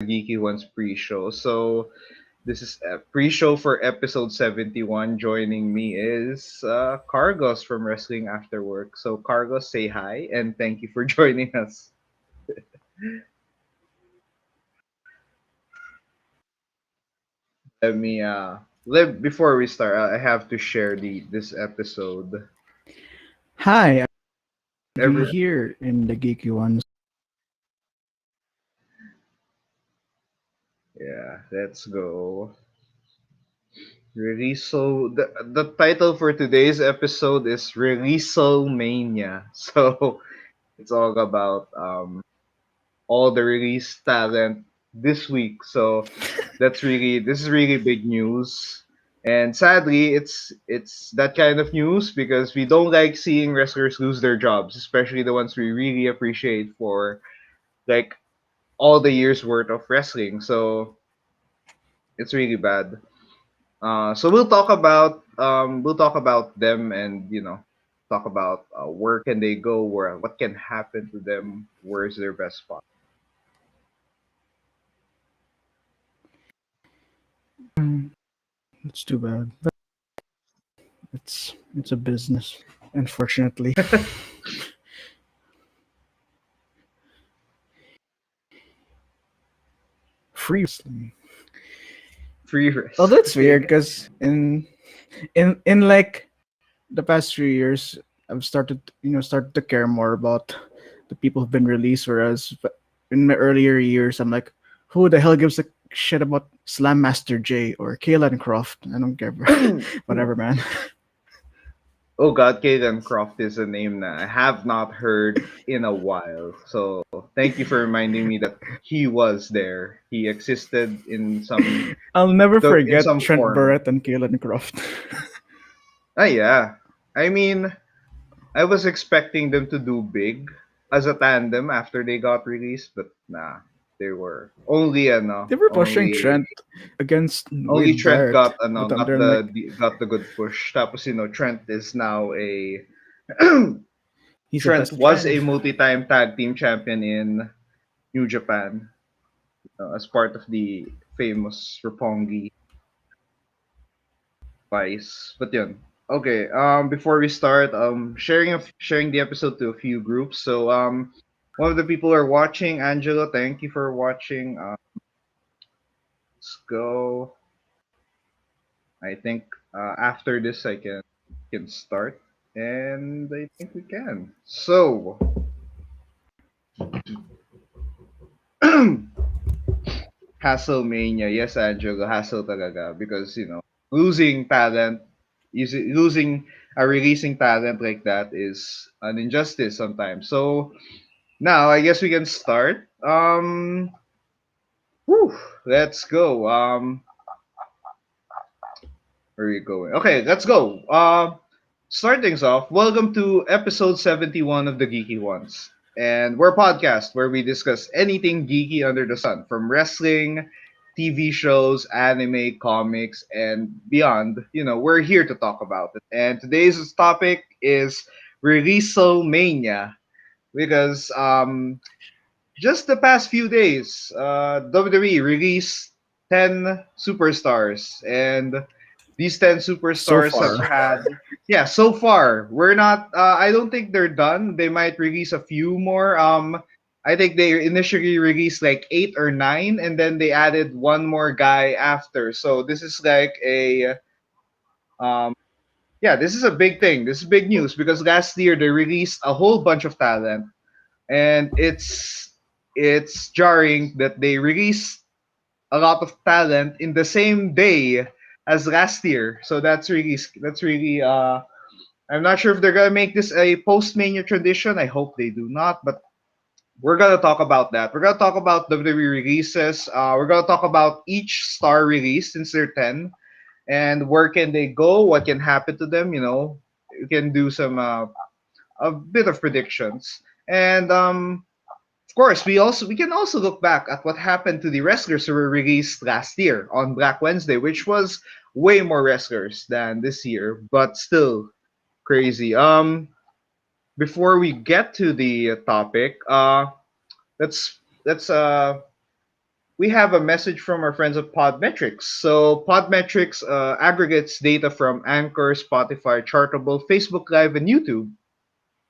Geeky Ones pre-show. So this is a pre-show for episode 71. Joining me is Cargos from Wrestling After Work. So Cargos, say hi and thank you for joining us. Let me before we start, I have to share the this episode. Hi, I'm Every here in the Geeky Ones. Yeah, let's go. Release so the title for today's episode is Release-sle Mania. So it's all about all the release talent this week. So this is really big news. And sadly, it's that kind of news because we don't like seeing wrestlers lose their jobs, especially the ones we really appreciate for like all the years worth of wrestling. So it's really bad. So we'll talk about them and talk about where can they go, where what can happen to them, where is their best spot. It's too bad, but it's a business, unfortunately. Free wrestling. Free risk. Oh, that's weird because in like the past few years, I've started to care more about the people who've been released. Whereas in my earlier years, I'm like, who the hell gives a shit about Slam Master J or Kaylan Croft? I don't care, bro. Whatever, man. Oh God, Caden Croft is a name that I have not heard in a while. So thank you for reminding me that he was there. He existed in I'll never forget some Trent form. Barrett and Kaylan Croft. Ah yeah. I mean, I was expecting them to do big as a tandem after they got released, but nah. They were They were pushing only Trent against only Wade Trent Barrett, got but got they're like, got the good push. Tapos Trent is now a he's the Trent best was friend. a multi-time tag team champion in New Japan as part of the famous Roppongi Vice. But yun. Okay, before we start, sharing the episode to a few groups. So one of the people who are watching, Angelo, thank you for watching. Let's go. I think after this I can start, and I think we can. So Hasslemania, yes, Angelo, hassle talaga because losing talent, losing a releasing talent like that is an injustice sometimes. So now I guess we can start. Whew, let's go. Where are you going? Okay, let's go. Start things off. Welcome to episode 71 of the Geeky Ones. And we're a podcast where we discuss anything geeky under the sun, from wrestling, TV shows, anime, comics, and beyond. We're here to talk about it. And today's topic is Release-sle Mania. Because just the past few days, WWE released 10 superstars, and these 10 So superstars have far. had, yeah, so far we're not. I don't think they're done. They might release a few more. I think they initially released like 8 or 9, and then they added one more guy after. So this is like a um. Yeah, this is a big thing. This is big news because last year they released a whole bunch of talent, and it's jarring that they released a lot of talent in the same day as last year. So that's really I'm not sure if they're gonna make this a post Mania tradition. I hope they do not, but we're gonna talk about that. We're gonna talk about WWE releases. We're gonna talk about each star release since they're 10 and where can they go, what can happen to them. You can do some a bit of predictions. And of course, we can also look back at what happened to the wrestlers who were released last year on Black Wednesday, which was way more wrestlers than this year, but still crazy. Before we get to the topic, let's we have a message from our friends at Podmetrics. So Podmetrics aggregates data from Anchor, Spotify, Chartable, Facebook Live, and YouTube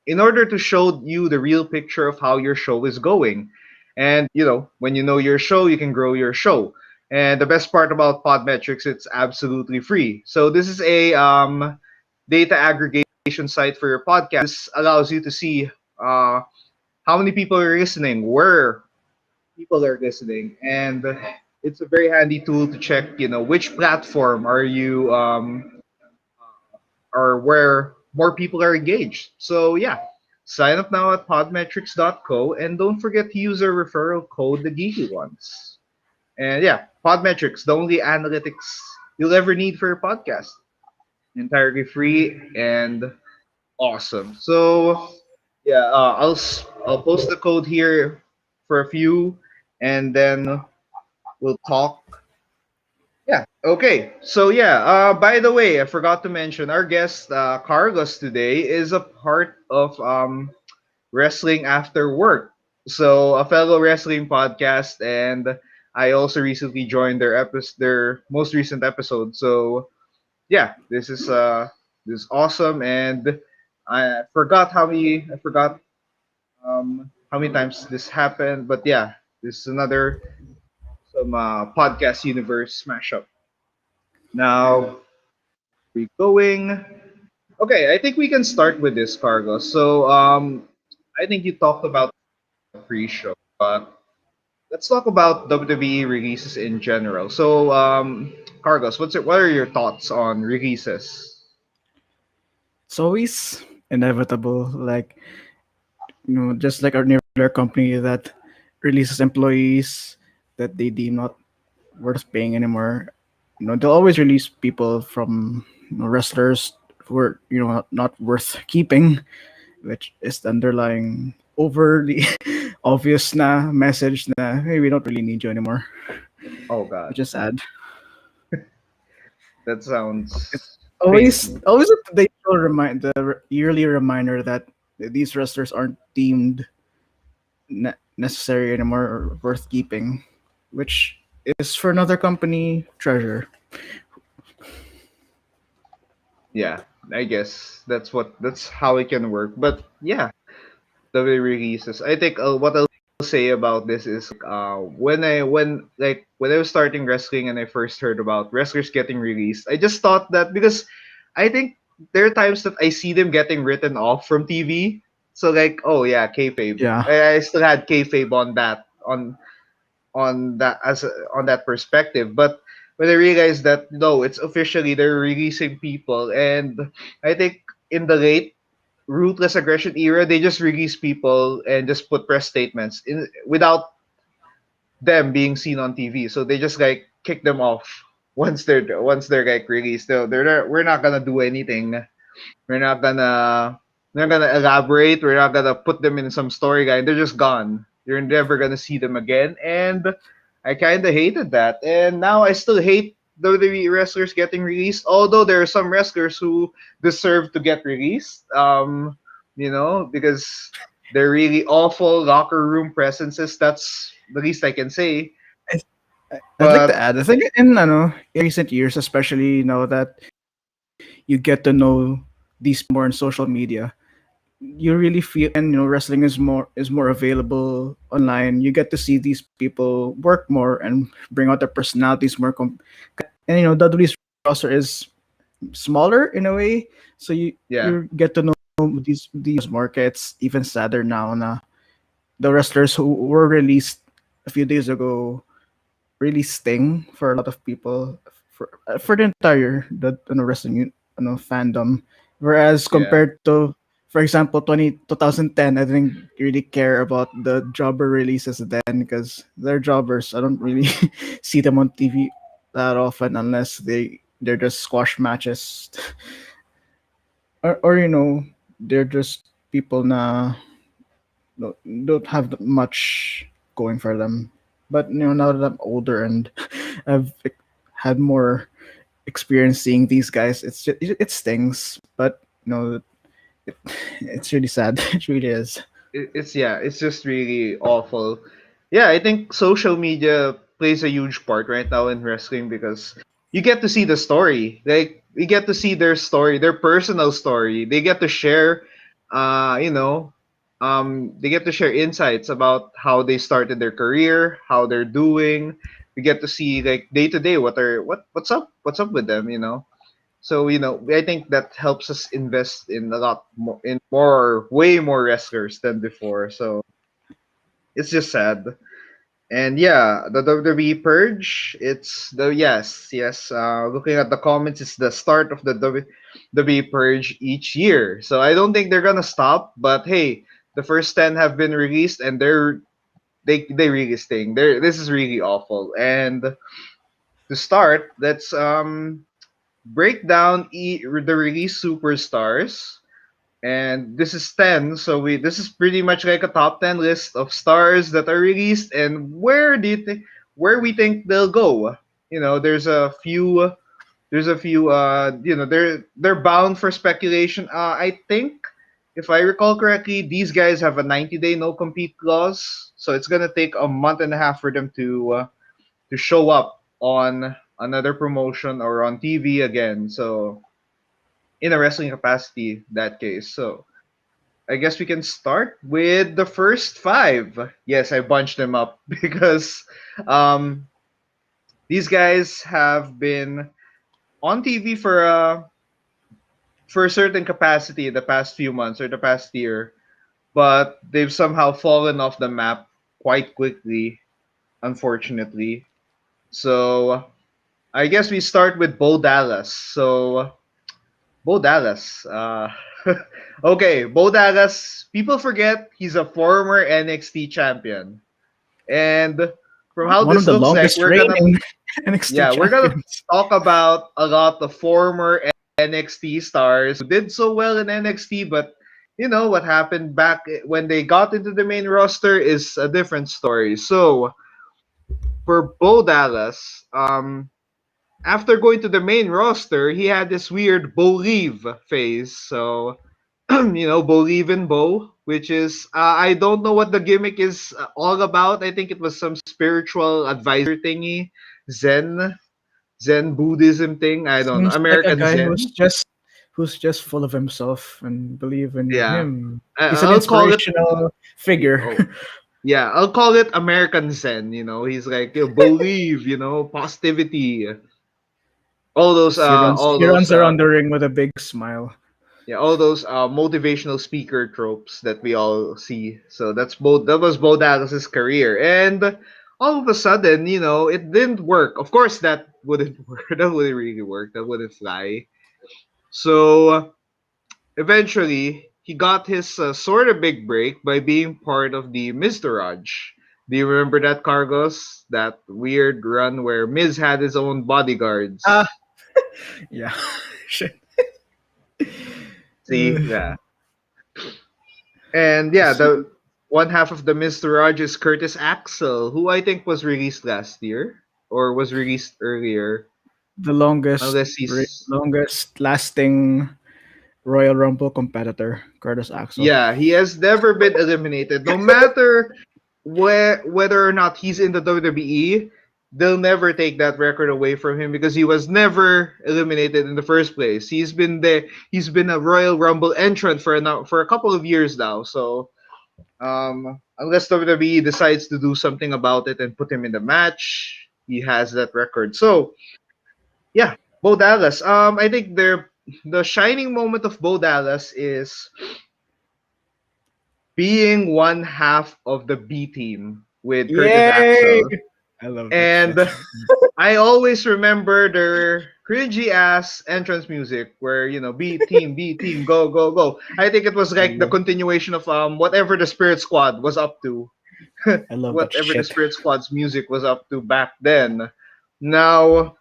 in order to show you the real picture of how your show is going. And when you know your show, you can grow your show. And the best part about Podmetrics, it's absolutely free. So this is a data aggregation site for your podcast. This allows you to see uh, how many people are listening, where people are listening, and it's a very handy tool to check, which platform are you or where more people are engaged. So yeah, sign up now at podmetrics.co and don't forget to use our referral code the Geeky Ones. And yeah, Podmetrics, the only analytics you'll ever need for your podcast. Entirely free and awesome. So yeah, I'll post the code here for a few, and then we'll talk. Yeah. Okay. So yeah. By the way, I forgot to mention our guest, Carlos, today is a part of Wrestling After Work. So a fellow wrestling podcast, and I also recently joined their most recent episode. So yeah, this is awesome, and I forgot how many times this happened, but yeah, this is another some podcast universe smash up. Now we going. Okay, I think we can start with this, Carlos. So I think you talked about the pre-show, but let's talk about WWE releases in general. So Carlos, what are your thoughts on releases? It's always inevitable. Like, just like our regular company that releases employees that they deem not worth paying anymore. They'll always release people from wrestlers who are not worth keeping, which is the underlying overly obvious na message na hey, we don't really need you anymore, Oh God, which is sad. that sounds Always painful. always they will remind the yearly reminder that these wrestlers aren't deemed necessary anymore or worth keeping, which is for another company treasure. Yeah, I guess that's how it can work. But yeah, WWE releases. I think what I'll say about this is when I was starting wrestling and I first heard about wrestlers getting released, I just thought that because I think there are times that I see them getting written off from TV. So like, oh yeah, kayfabe. Yeah, I still had kayfabe on that perspective. But when I realized that no, it's officially they're releasing people, and I think in the late ruthless aggression era, they just release people and just put press statements without them being seen on TV. So they just like kick them off once they're like released. They're not, we're not gonna do anything. We're not gonna we're not gonna elaborate. We're not gonna put them in some storyline. They're just gone. You're never gonna see them again. And I kind of hated that. And now I still hate WWE wrestlers getting released. Although there are some wrestlers who deserve to get released. Because they're really awful locker room presences. That's the least I can say. I'd like to But add. I think in recent years, especially now that you get to know these more on social media, you really feel and wrestling is more available online. You get to see these people work more and bring out their personalities more. And WWE's roster is smaller in a way, so you yeah, you get to know these markets. Even sadder now, na the wrestlers who were released a few days ago really sting for a lot of people for the entire wrestling fandom. Whereas yeah. compared to, for example, 2010, I didn't really care about the jobber releases then because they're jobbers. I don't really see them on TV that often unless they're just squash matches or they're just people na don't have much going for them. But now that I'm older and I've had more experience seeing these guys, it stings. But it, it's really sad. It really is. It's just really awful. Yeah, I think social media. plays a huge part right now in wrestling because you get to see the story. Like you get to see their story, their personal story. They get to share, you know, they get to share insights about how they started their career, how they're doing. We get to see like day to day what's up with them, you know. So I think that helps us invest in a lot more, in way more wrestlers than before. So it's just sad. And yeah, the WWE Purge, it's the yes. Looking at the comments, it's the start of the WWE Purge each year. So I don't think they're gonna stop. But hey, the first 10 have been released, and they really sting. This is really awful. And to start, let's break down the release superstars. And this is 10, so we this is pretty much like a top 10 list of stars that are released and where we think they'll go. There's a few they're bound for speculation. I think if I recall correctly, these guys have a 90-day no compete clause, so it's going to take a month and a half for them to show up on another promotion or on TV again. So in a wrestling capacity, that case. So I guess we can start with the first five. Yes, I bunched them up because um, these guys have been on TV for a certain capacity in the past few months or the past year, but they've somehow fallen off the map quite quickly, unfortunately. So I guess we start with Bo Dallas. So Bo Dallas. Okay, Bo Dallas. People forget he's a former NXT champion, and from how One of this the looks like, longest reigning NXT we're gonna champions. talk about a lot of former NXT stars who did so well in NXT, but what happened back when they got into the main roster is a different story. So for Bo Dallas, after going to the main roster, he had this weird Bo leave phase. So Bo leave and Bo, which is I don't know what the gimmick is all about. I think it was some spiritual advisor thingy, Zen Buddhism thing. I don't know. Seems like a American guy Zen. who's just full of himself and believe in Yeah. him. He's an I'll call it. inspirational figure. Oh, yeah, I'll call it American Zen. He's like believe. Positivity. All those. He runs All he those. runs around the ring with a big smile. Yeah, all those motivational speaker tropes that we all see. So that was Bo Dallas's career, and all of a sudden, it didn't work. Of course, that wouldn't work. That wouldn't really work. That wouldn't fly. So eventually, he got his sort of big break by being part of the Mr. Raj. Do you remember that, Cargos? That weird run where Miz had his own bodyguards. Ah, yeah. Shit. See, yeah. And yeah, So, the one half of the Mr. Rogers is Curtis Axel, who I think was released last year or was released earlier, the longest unless he's longest lasting Royal Rumble competitor, Curtis Axel. yeah, he has never been eliminated. No matter whether or not he's in the WWE, they'll never take that record away from him because he was never eliminated in the first place. He's been there. He's been a Royal Rumble entrant for a couple of years now. So unless WWE decides to do something about it and put him in the match, he has that record. So yeah, Bo Dallas. I think the shining moment of Bo Dallas is being one half of the B team with Curtis Yay! Axel. I love that shit. And I always remember their cringy ass entrance music where B team, go go go. I think it was like the continuation of whatever the Spirit Squad was up to, I love that whatever the shit. Spirit Squad's music was up to back then. Now,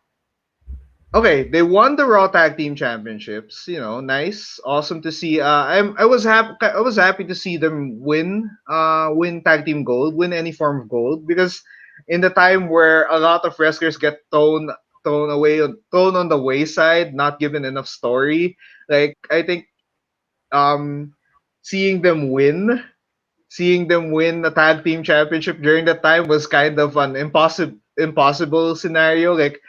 okay, they won the Raw Tag Team Championships. Nice, awesome to see. I was happy to see them win Tag Team Gold, win any form of gold because in the time where a lot of wrestlers get thrown on the wayside, not given enough story. Like I think um seeing them win the tag team championship during that time was kind of an impossible scenario. Like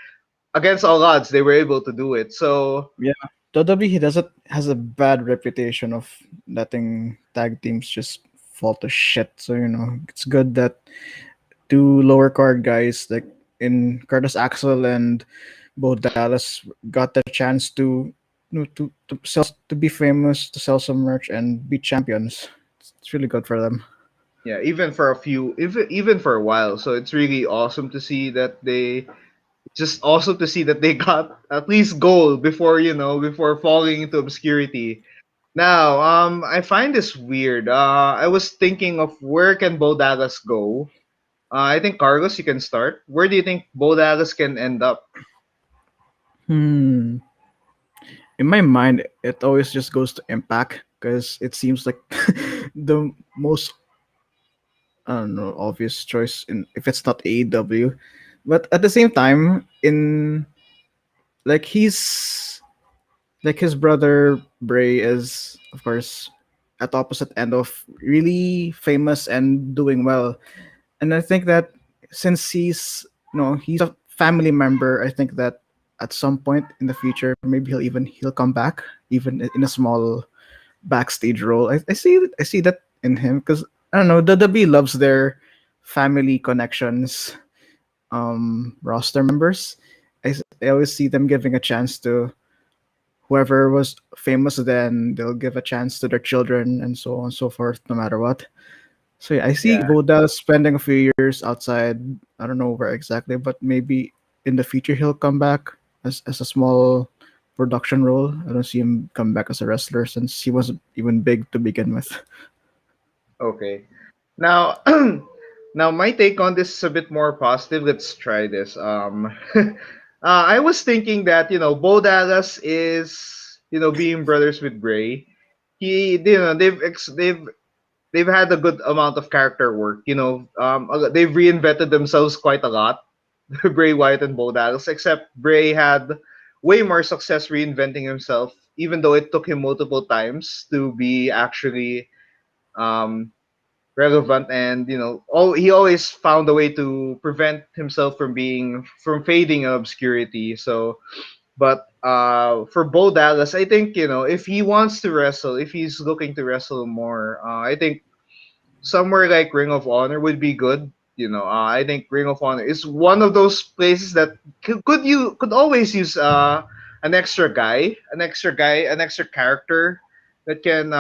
against all odds, they were able to do it. So Yeah, WWE doesn't has a bad reputation of letting tag teams just fall to shit. So it's good that two lower card guys like in Curtis Axel and Bo Dallas got the chance to sell to be famous, to sell some merch and be champions. It's really good for them. yeah, even for a few, even for a while. So it's really awesome to see that they just also to see that they got at least gold before before falling into obscurity. Now, I find this weird. I was thinking of where can Bo Dallas go. I think Carlos, you can start. Where do you think Bo Dallas can end up? Hmm. In my mind, it always just goes to Impact because it seems like the most, I don't know, obvious choice in if it's not AEW. But at the same time, in like he's like his brother Bray is of course at the opposite end of really famous and doing well. And I think that since he's a family member, I think that at some point in the future, maybe he'll come back, even in a small backstage role. I see that in him because I don't know. WWE loves their family connections, roster members. I always see them giving a chance to whoever was famous. Then they'll give a chance to their children and so on and so forth, no matter what. So yeah, I see Yeah. Bodal spending a few years outside. I don't know where exactly, but maybe in the future he'll come back as a small production role. I don't see him come back as a wrestler since he wasn't even big to begin with. Okay. Now, now my take on this is a bit more positive. Let's try this. I was thinking that Bo Dallas is being brothers with Bray. They've had a good amount of character work. They've reinvented themselves quite a lot. Bray Wyatt and Bo Dallas, except Bray had way more success reinventing himself, even though it took him multiple times to be actually um, relevant. And he always found a way to prevent himself from fading in obscurity. So, but for Bo Dallas, I think if he wants to wrestle, if he's looking to wrestle more, I think somewhere like Ring of Honor would be good. I think Ring of Honor is one of those places that could always use an extra character that can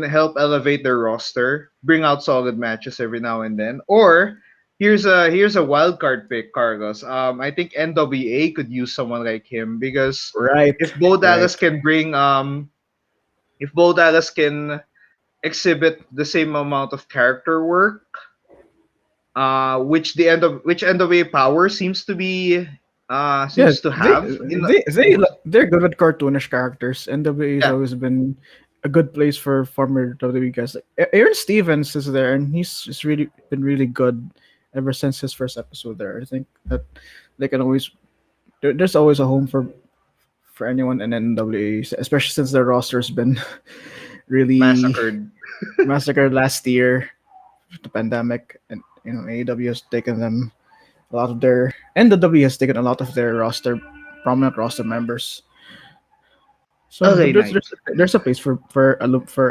help elevate their roster, bring out solid matches every now and then. Or here's a wild card pick, Carlos. I think NWA could use someone like him because Right, if Bo right. Dallas can bring if Bo Dallas can exhibit the same amount of character work, which NWA Power Yeah, seems to they have in they they they're good with cartoonish characters. NWA has yeah. always been a good place for former WWE guys. Like Aaron Stevens is there, and he's just really been really good ever since his first episode there. I think that they can always there's always a home for anyone in NWA, especially since their roster's been really Massacred. massacred last year with the pandemic, and AEW has taken them a lot of their and the W has taken a lot of their prominent roster members. So Okay, there's nice. there's, there's a place for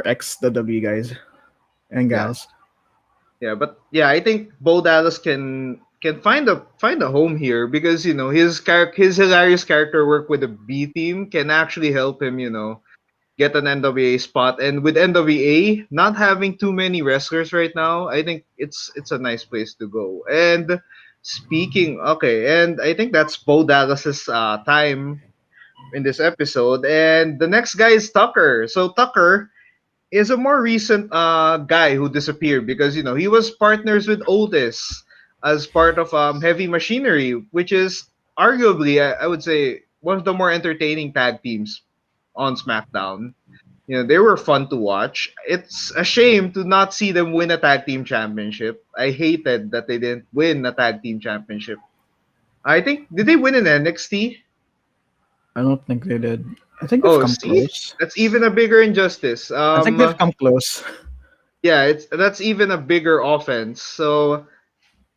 ex W guys and Yeah, gals. yeah, but yeah, I think Bo Dallas can find a home here because his hilarious character work with the B team can actually help him get an NWA spot. And with NWA not having too many wrestlers right now, I think it's a nice place to go. And and I think that's Bo Dallas's time in this episode. And the next guy is Tucker. So Tucker is a more recent guy who disappeared because he was partners with Otis as part of Heavy Machinery, which is arguably I would say one of the more entertaining tag teams on SmackDown. They were fun to watch. It's a shame to not see them win a tag team championship. I hated that they didn't win a tag team championship. I think did they win in NXT? I don't think they did. I think they've Oh, come see, close. that's even a bigger injustice. I think they've come close. Yeah, that's even a bigger offense. So,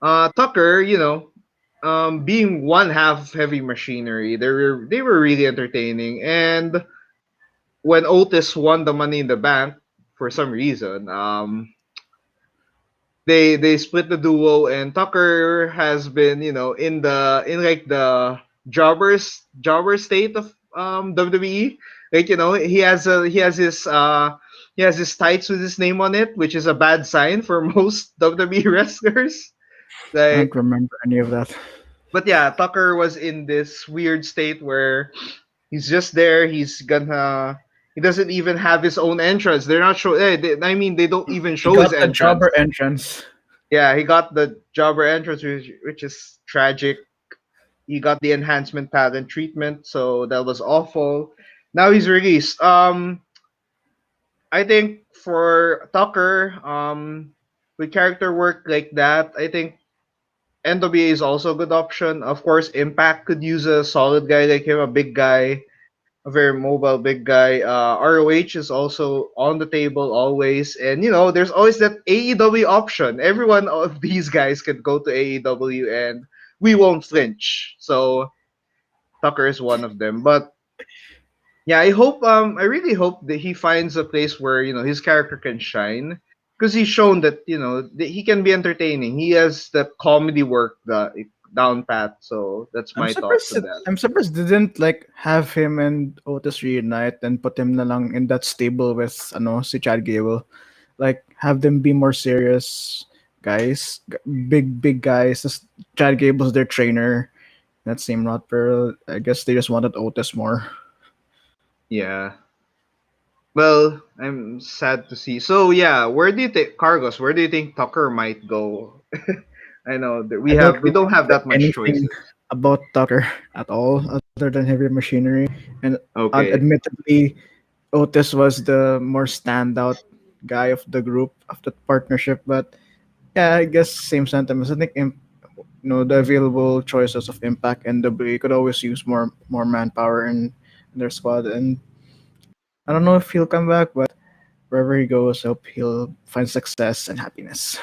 Tucker, being one half Heavy Machinery, they were really entertaining. And when Otis won the Money in the Bank for some reason, they split the duo, and Tucker has been, in like the jobber state of WWE. Like, he has his tights with his name on it, which is a bad sign for most WWE wrestlers. I don't Like, remember any of that. but yeah, Tucker was in this weird state where he's just there. He doesn't even have his own entrance. They're not show. I mean, they don't even He show his got the entrance. jobber entrance. Yeah, he got the jobber entrance, which is tragic. He got the enhancement pattern treatment, so that was awful. Now he's released. I think for Tucker, with character work like that, I think NWA is also a good option. Of course, Impact could use a solid guy like him, a big guy, a very mobile big guy. ROH is also on the table always, and there's always that AEW option. Everyone of these guys can go to AEW, and we won't flinch. So Tucker is one of them. But yeah, I really hope that he finds a place where his character can shine, because he's shown that that he can be entertaining. He has that comedy work down pat. So that's I'm my thoughts surprised. on that. I'm surprised they didn't like have him and Otis reunite and put him na lang in that stable with si Chad Gable. Like have them be more serious guys, big guys. Chad Gable's their trainer. That same route, pero I guess they just wanted Otis more. Yeah. Well, I'm sad to see. So yeah, where do you think Cargos? Where do you think Tucker might go? I know that I don't we don't have remember that much anything choices. about Tucker at all, other than heavy machinery. And Okay. admittedly, Otis was the more standout guy of the group of the partnership. But yeah, I guess same sentiments. I think the available choices of Impact and WWE could always use more manpower in their squad. And I don't know if he'll come back, but wherever he goes, I hope he'll find success and happiness.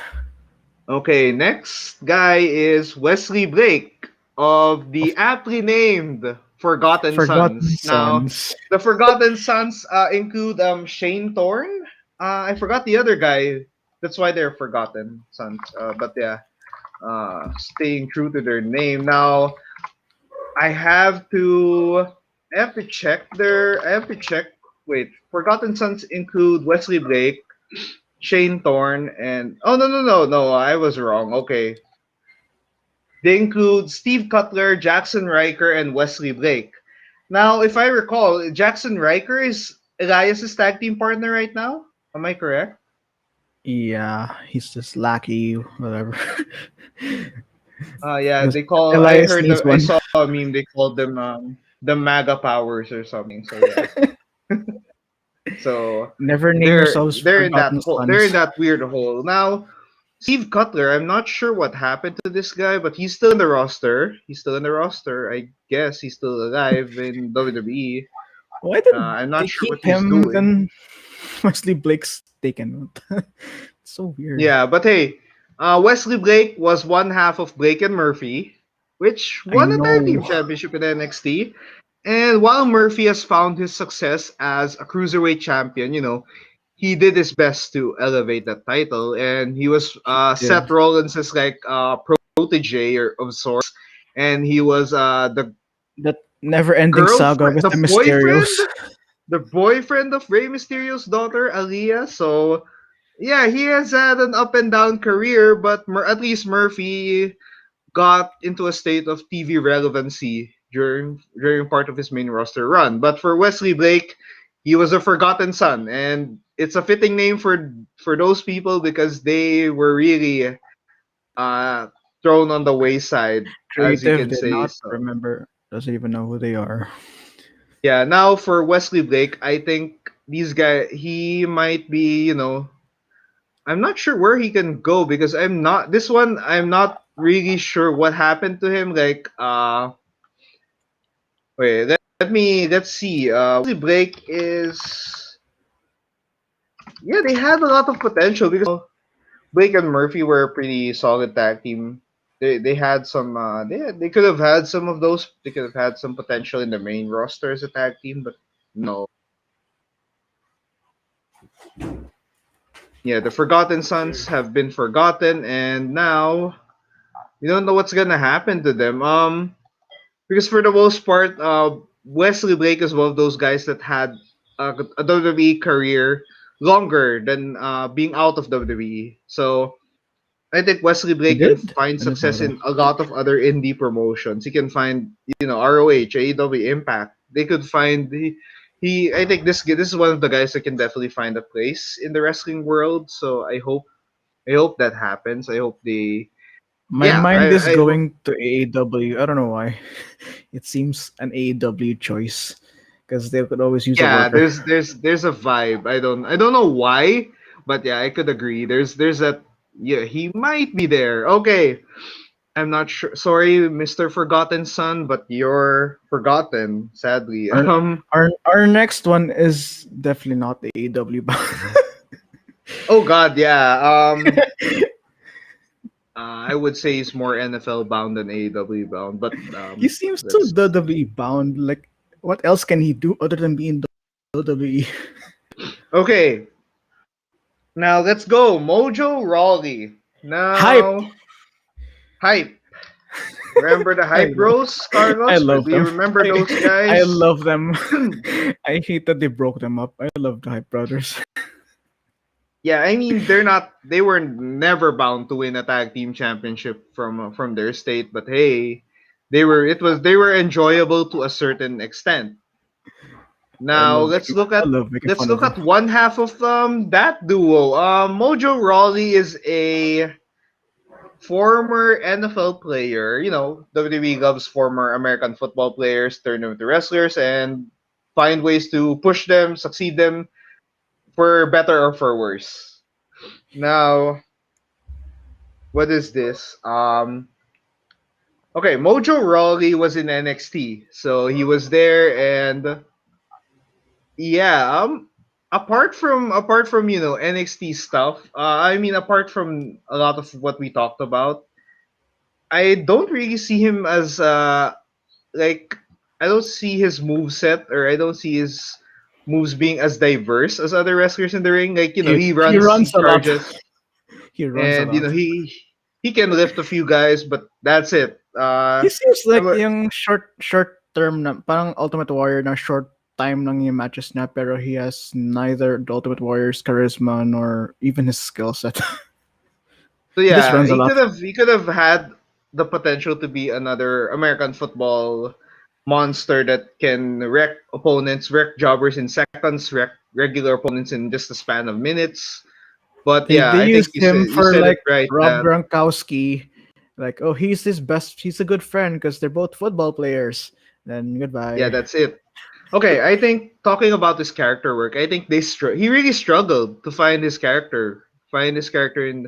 Okay, next guy is Wesley Blake of the Of aptly named Forgotten Forgotten Sons. Now, Sons. the Forgotten Sons include Shane Thorne. I forgot the other guy. That's why they're Forgotten Sons. But yeah, staying true to their name. Now, I have to I have to check their I have to check. Wait, Forgotten Sons include Wesley Blake, Shane Thorne, and oh, no, I was wrong. Okay, they include Steve Cutler, Jackson Riker, and Wesley Blake. Now, if I recall, Jackson Riker is Elias's tag team partner right now. Am I correct? Yeah, he's just lackey, whatever. Yeah, Because they call. Elias needs I one. saw a meme. They called them the MAGA powers or something. So yeah. So Never name they're yourselves they're in that Forgotten hole. They're in Sons. that weird hole now. Steve Cutler, I'm not sure what happened to this guy, but he's still in the roster. He's still in the roster. I guess he's still alive in WWE. Why did I'm they not sure what keep he's him doing. then Wesley Blake's taken? It's so weird. Yeah, but hey, Wesley Blake was one half of Blake and Murphy, which I won a tag team know. championship in NXT. And while Murphy has found his success as a cruiserweight champion, he did his best to elevate that title, and he was He Seth did. Rollins' like protege or of sorts, and he was the That never ending saga girlfriend, with the the Mysterios. boyfriend of Rey Mysterio's daughter, Aaliyah. So yeah, he has had an up and down career, but at least Murphy got into a state of TV relevancy during part of his main roster run. But for Wesley Blake, he was a forgotten son, and it's a fitting name for those people because they were really uh thrown on the wayside, as you Creative can did say. not So remember, doesn't even know who they are. yeah, now for Wesley Blake, I think he might be, I'm not sure where he can go because I'm not really sure what happened to him. Like wait, let's see. Wesley Blake is, yeah, they had a lot of potential because Blake and Murphy were a pretty solid tag team. they had some they could have had some of those. They could have had some potential in the main roster as a tag team, but no. Yeah, the Forgotten Sons have been forgotten, and now we don't know what's gonna happen to them. Because for the most part, Wesley Blake is one of those guys that had a WWE career longer than being out of WWE. So I think Wesley He Blake can did? find I didn't know success that. in a lot of other indie promotions. He can find, ROH, AEW Impact. They could find he. I think this is one of the guys that can definitely find a place in the wrestling world. So I hope that happens. I hope they. My Yeah, mind is I hope. going to AEW. I don't know why. It seems an AEW choice because they could always use a Yeah, worker. there's a vibe. I don't know why, but yeah, I could agree. There's that. Yeah, he might be there. Okay, I'm not sure. Sorry, Mr. Forgotten Son, but you're forgotten, sadly. Our our next one is definitely not the AEW bound. Oh God, yeah. I would say he's more NFL bound than AEW bound, but He seems so that's WWE bound. Like, what else can he do other than being WWE? okay. Now let's go, Mojo Rawley. Hype. Now, hype. Remember the I hype love, bros, I Carlos? love Do you them. remember those I guys? love them. I hate that they broke them up. I love the Hype Brothers. Yeah, I mean they were never bound to win a tag team championship from their state, but hey, they were enjoyable to a certain extent. I Now love let's making look I at love making let's fun of look them. at one half of that duo. Mojo Rawley is a former NFL player. WWE loves former American football players, turn them into wrestlers, and find ways to push them, succeed them for better or for worse. Now, what is this? Okay, Mojo Rawley was in NXT, so he was there, and yeah, apart from NXT stuff, I mean apart from a lot of what we talked about, I don't really see him as like I don't see his move set, or I don't see his moves being as diverse as other wrestlers in the ring. Like he He runs, he runs a lot. charges, He runs a and lot. he can lift a few guys, but that's it. He seems like I'm yung short term na parang Ultimate Warrior na short time lang yung matches niya pero he has neither the Ultimate Warrior's charisma nor even his skill set. So He just yeah, runs a he lot. could have he could have had the potential to be another American football monster that can wreck opponents, wreck jobbers in seconds, wreck regular opponents in just a span of minutes. But yeah, They I think used you him said you for said it like right Rob that Gronkowski. Like, oh, he's a good friend because they're both football players. Then yeah, goodbye. that's it. Okay, I think talking about his character work, I think he really struggled to find his character in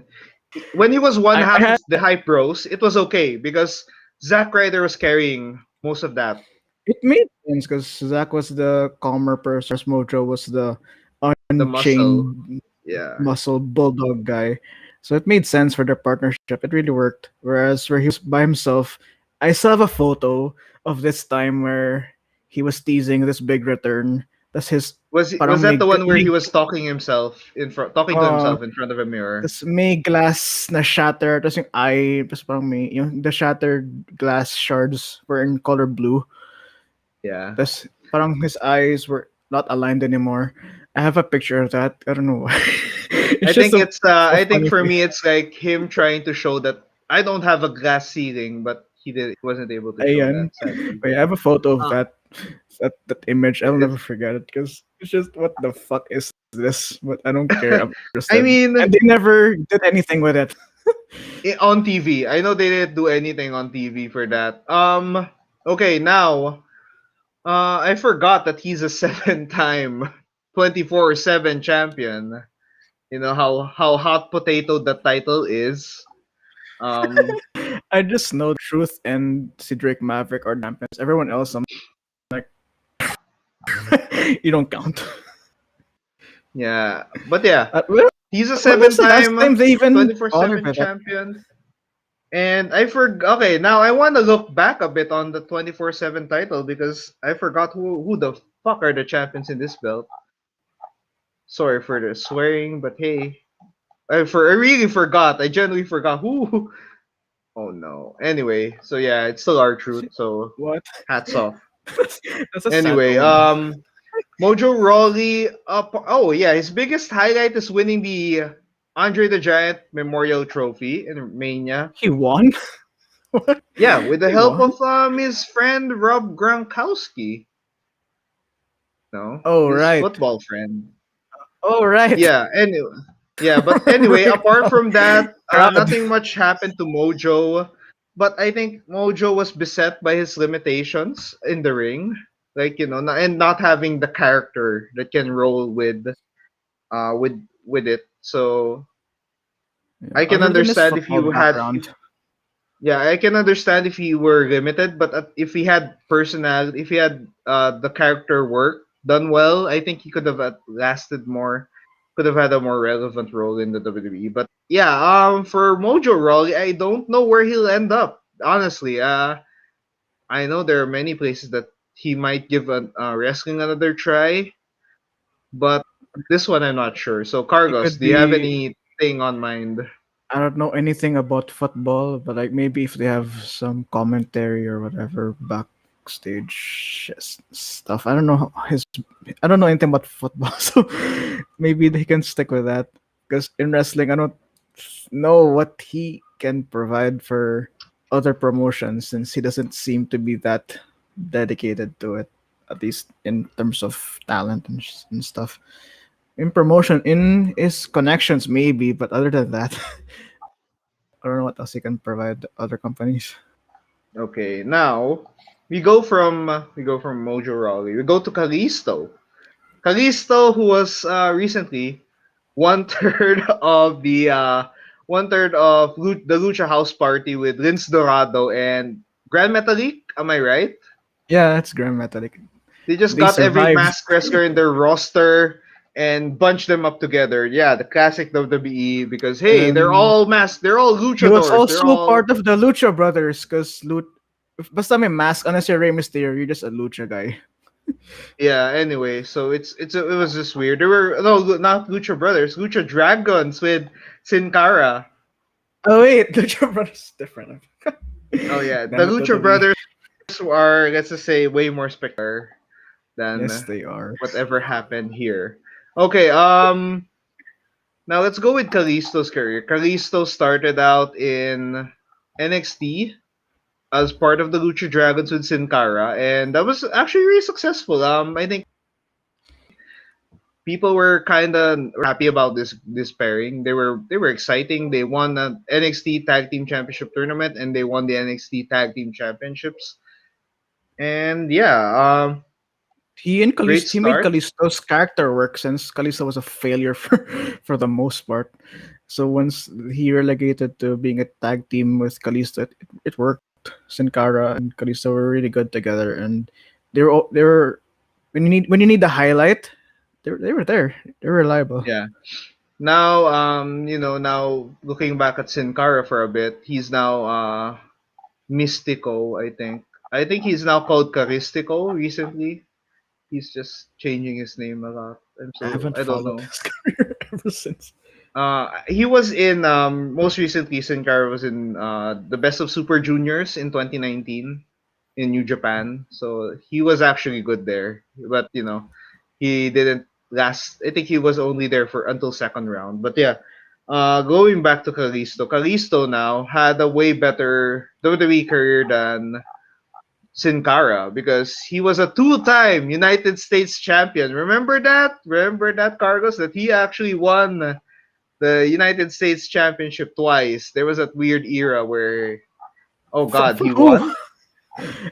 when he was one I half had of the Hype Bros. It was okay because Zack Ryder was carrying most of that. it made sense because Zach was the calmer person, whereas Mojo was the The muscle. unchained Yeah. muscle bulldog guy. So it made sense for their partnership. It really worked. Whereas where he was by himself, I still have a photo of this time where he was teasing this big return. That's his Was parang that the one where he may was talking to uh, himself in front of a mirror? tas may glass na shatter, tas yung eye, tas parang may, yung the shattered glass shards were in color blue. Yeah. Tas parang his eyes were not aligned anymore. I have a picture of that. I don't know why. It's just a, a I think funny for thing. me it's like him trying to show that I don't have a glass ceiling, but he wasn't able to show Ayan. that, sadly. Wait, I have a photo of Uh, that image. I'll never it's forget it because it's just what the fuck is this? But I don't care. I'm I interested. And mean, they never did anything with it. on TV. I know they didn't do anything on TV for that. Okay, now I forgot that he's a seven-time 24/7 champion. You know how hot potato the title is. Um, I just know Truth and Cedric Maverick are champions. Everyone else, I'm like, you don't count. yeah, but yeah, Well, he's a when was the last time seven-time they even bothered 24/7 with that? champion. And I forgot. Okay, now I want to look back a bit on the 24/7 title because I forgot who the fuck are the champions in this belt. Sorry for the swearing, but hey, I really forgot. I genuinely forgot who. Oh no. Anyway, so yeah, it's still our truth. So What? hats off. That's a sad Anyway, omen. Mojo Rawley. Oh yeah, his biggest highlight is winning the Andre the Giant Memorial Trophy in Mania. He won? What? Yeah, with the He help won? of his friend Rob Gronkowski. No, Oh, his right. football friend. Oh, right. Yeah. Anyway, yeah. But anyway, Break apart down. from that, Crowd. nothing much happened to Mojo. But I think Mojo was beset by his limitations in the ring, like and not having the character that can roll with it. So Yeah, I can other than his understand if football you had background, Yeah, I can understand if you were limited, but if he had personality, if he had the character work done well, I think he could have lasted more, could have had a more relevant role in the WWE. But yeah, for Mojo Rawley, I don't know where he'll end up. Honestly, I know there are many places that he might give wrestling another try, but this one I'm not sure. So, he Cargos, could do you have be. anything on mind? I don't know anything about football, but like maybe if they have some commentary or whatever backstage stuff. I don't know his. I don't know anything about football, so maybe they can stick with that. Because in wrestling, I don't know what he can provide for other promotions since he doesn't seem to be that dedicated to it, at least in terms of talent and stuff. In promotion, in his connections, maybe, but other than that, I don't know what else he can provide other companies. Okay, now we go from Mojo Rawley. We go to Kalisto. Kalisto, who was recently one third of the the Lucha House Party with Lince Dorado and Grand Metalik. Am I right? Yeah, that's Grand Metallic. They just They got every survived. mask wrestler in their roster and bunched them up together. Yeah, the classic WWE because And hey, they're then all masked. They're all he was luchadors. They're also part all of the Lucha Brothers because basta may mask, unless you're Rey Mysterio, you're just a Lucha guy. Yeah. Anyway, so it was just weird. There were no not Lucha Brothers, Lucha Dragons with Sin Cara. Oh wait, Lucha Brothers is different. Oh yeah, the Damn it, Lucha WWE. Brothers are, let's just say, way more spectacular Yes, than they are. whatever happened here. Okay, now let's go with Kalisto's career. Kalisto started out in NXT as part of the Lucha Dragons with Sin Cara, and that was actually really successful. I think people were kind of happy about this pairing. They were exciting. They won the NXT Tag Team Championship tournament and they won the NXT Tag Team Championships. And yeah, great He made start. Kalisto's character work since Kalisto was a failure for the most part. So once he relegated to being a tag team with Kalisto, it worked. Sin Cara and Kalisto were really good together, and they were when you need the highlight, they were there. They were reliable. Yeah. Now, now looking back at Sin Cara for a bit, he's now Mystico. I think he's now called Caristico recently. He's just changing his name a lot. I haven't I don't followed know. his career ever since. He was in most recently Sin Cara was in the Best of Super Juniors in 2019 in New Japan. So he was actually good there. But he didn't last. I think he was only there for until second round. But yeah, going back to Kalisto. Kalisto now had a way better WWE career than Sin Cara because he was a two-time United States champion. Remember that? Remember that, Cargos? That he actually won the United States Championship twice. There was that weird era where, oh God, From he who? won.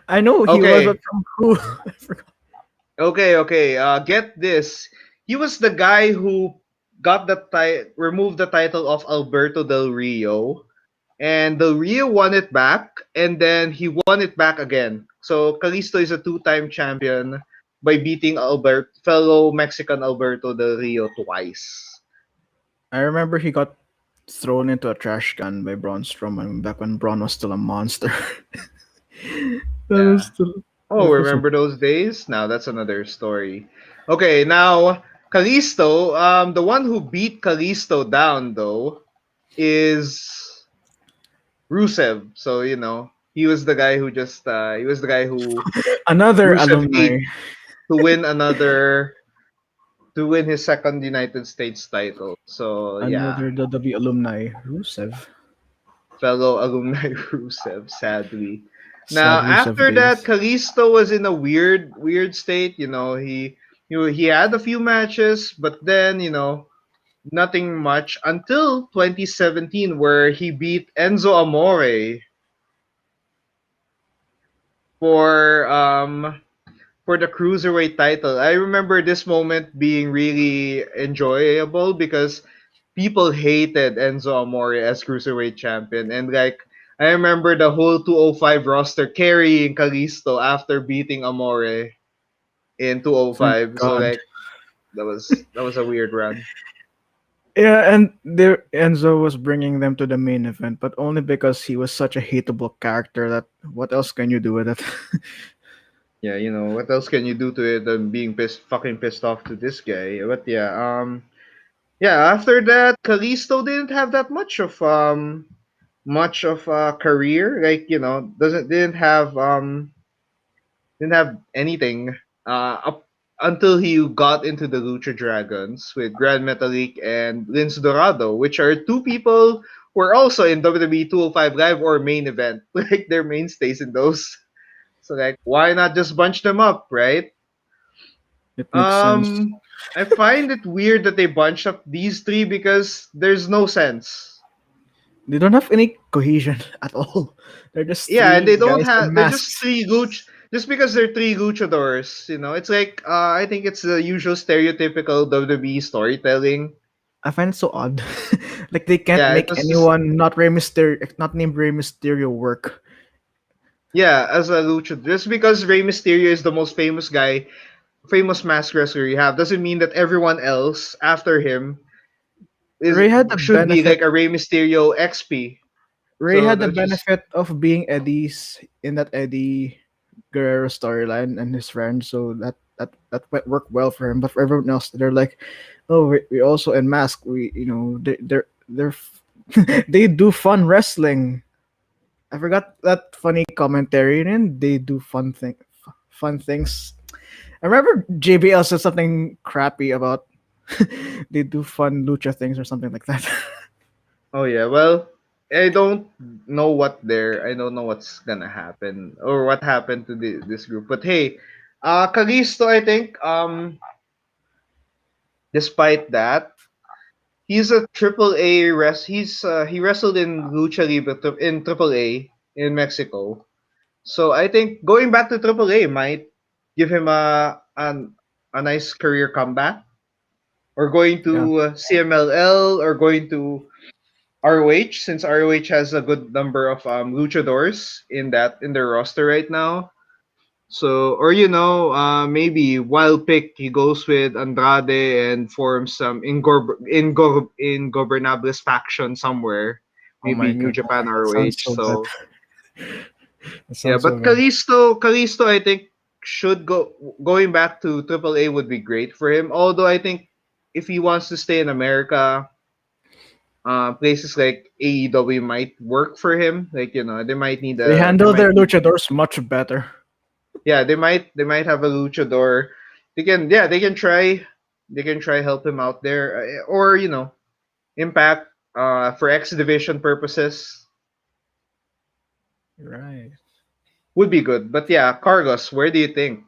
I know he was, but Okay, from who? I forgot. okay. Get this. He was the guy who removed the title of Alberto Del Rio, and Del Rio won it back, and then he won it back again. So Kalisto is a two-time champion by beating fellow Mexican Alberto Del Rio twice. I remember he got thrown into a trash can by Braun Strowman back when Braun was still a monster. That was Yeah. still Oh, that was a, remember those days? Now that's another story. Okay, now Kalisto, the one who beat Kalisto down though is Rusev. So he was the guy who he was the guy who another Rusev alumni, beat to win another to win his second United States title. So yeah, another WWE alumni, Rusev. fellow alumni Rusev, sadly. Now Sad Rusev after that, days. Kalisto was in a weird state. He had a few matches, but then nothing much until 2017, where he beat Enzo Amore for um for the cruiserweight title. I remember this moment being really enjoyable because people hated Enzo Amore as cruiserweight champion, and like I remember the whole 205 roster carrying Kalisto after beating Amore in Thank 205. So God. like that was a weird run. Yeah, and there Enzo was bringing them to the main event, but only because he was such a hateable character. That what else can you do with it? Yeah, what else can you do to it than being fucking pissed off to this guy? But yeah, yeah. After that, Kalisto didn't have that much of a career. Like doesn't didn't have anything up until he got into the Lucha Dragons with Grand Metalik and Lince Dorado, which are two people who are also in WWE 205 Live or main event. Like they're mainstays in those. So like, why not just bunch them up, right? It makes sense. Um, I find it weird that they bunched up these three because there's no sense. They don't have any cohesion at all. They're just Yeah, and three they don't guys in have. They're just masks. three luch. Just because they're three luchadors, it's like I think it's the usual stereotypical WWE storytelling. I find it so odd. Like they can't Yeah, it make was just anyone not Rey Mysterio, not named Rey Mysterio work. yeah as a luchador. Just because Rey Mysterio is the most famous guy, famous mask wrestler you have, doesn't mean that everyone else after him is Ray had the should be benefit. like a Rey Mysterio XP. Ray So had the that's just benefit of being Eddie's in that Eddie Guerrero storyline and his friends, so worked well for him. But for everyone else, they're like, oh, we also in mask. We they do fun wrestling. I forgot that funny commentary, and they do fun things. I remember JBL said something crappy about they do fun lucha things or something like that. oh yeah. Well, I don't know I don't know what's gonna happen or what happened to this group. But hey, Kalisto, I think despite that, he's a triple A he wrestled in Lucha Libre in triple A in Mexico. So I think going back to triple A might give him a nice career comeback, or going Yeah. to CMLL, or going to ROH, since ROH has a good number of luchadors in their roster right now. So, or maybe wild pick, he goes with Andrade and forms some ingobernables faction somewhere, Oh maybe my New god, Japan that sounds ROH. so bad. So That yeah, sounds so but bad. Kalisto, I think should going back to Triple A would be great for him. Although I think if he wants to stay in America, places like AEW might work for him. Like they might need They a they handle might their need luchadors much better. yeah, they might have a luchador. They can try help him out there, or Impact for X Division purposes Right. would be good. But yeah, Carlos, where do you think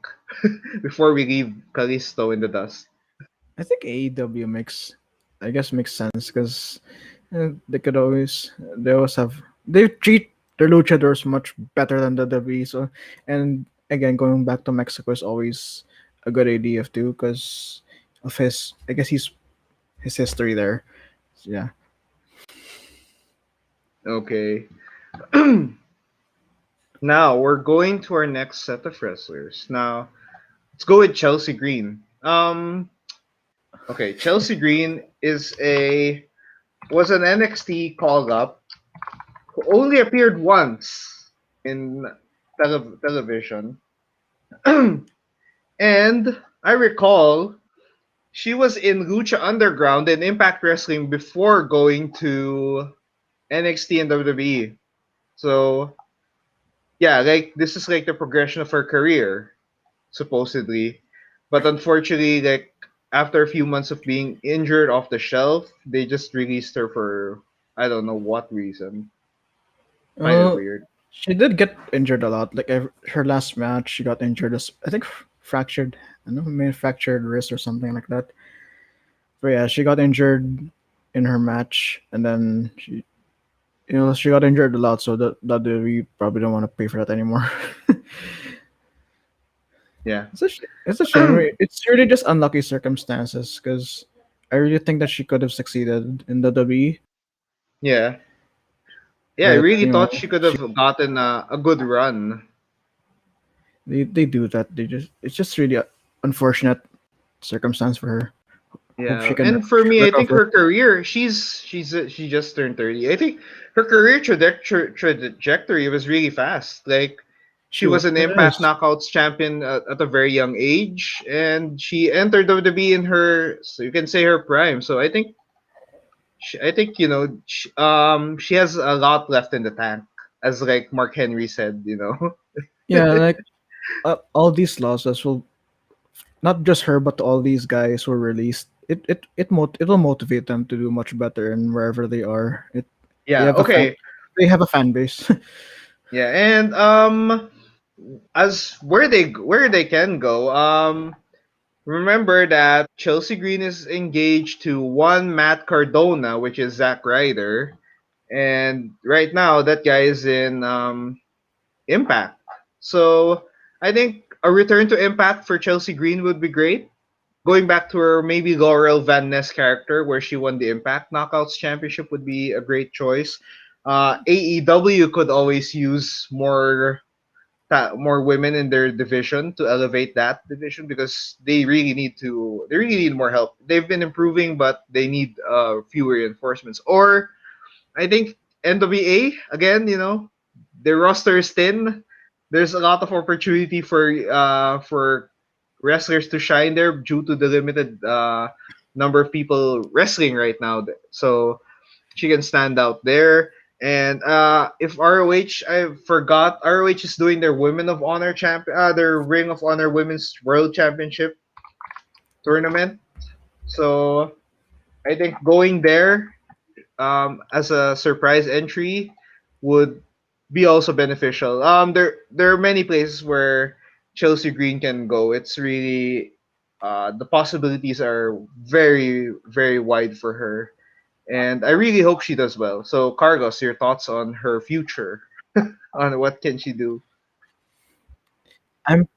before we leave Kalisto in the dust? I think AEW makes sense because they treat their luchadors much better than the WWE. So and again, going back to Mexico is always a good idea too because of his history there. So, yeah. Okay. Now we're going to our next set of wrestlers. Now let's go with Chelsea Green. Okay, Chelsea Green is a was an NXT call up who only appeared once in television. And I recall she was in Lucha Underground and Impact Wrestling before going to NXT and WWE. So yeah, like this is like the progression of her career, supposedly. But unfortunately, like after a few months of being injured off the shelf, they just released her for I don't know what reason. Find it Uh, weird. she did get injured a lot. Like her last match, she got injured. I think fractured. I don't know, maybe fractured wrist or something like that. But yeah, she got injured in her match, and then she got injured a lot. So that we probably don't want to pay for that anymore. Yeah. It's a shame. It's really just unlucky circumstances because I really think that she could have succeeded in the WWE, Yeah. Yeah, I but really thought she could have gotten a good run. they do that. It's just really a unfortunate circumstance for her. Hope Yeah, she can and for me, I think recover. her career, she just turned 30. I think her career trajectory was really fast. Like she was an It Impact is. Knockouts champion at a very young age, and she entered WWE in her, so you can say her prime. So I think she has a lot left in the tank, as like Mark Henry said. Yeah, like all these losses will not just her, but all these guys who were released. It will motivate them to do much better and wherever they are. They Yeah. have a fan. Okay. They have a fan base. Yeah, and as where they can go, remember that Chelsea Green is engaged to one Matt Cardona, which is Zack Ryder, and right now that guy is in Impact. So I think a return to Impact for Chelsea Green would be great. Going back to her maybe Laurel Van Ness character where she won the Impact Knockouts Championship would be a great choice. AEW could always use more women in their division to elevate that division because they really need more help. They've been improving, but they need fewer reinforcements. Or I think NWA again, their roster is thin. There's a lot of opportunity for wrestlers to shine there due to the limited number of people wrestling right now. So she can stand out there. And if ROH, I forgot, ROH is doing their Women of Honor their Ring of Honor Women's World Championship tournament. So I think going there as a surprise entry would be also beneficial. There are many places where Chelsea Green can go. It's really the possibilities are very very wide for her, and I really hope she does well. So, Cargos, your thoughts on her future, on what can she do? I'm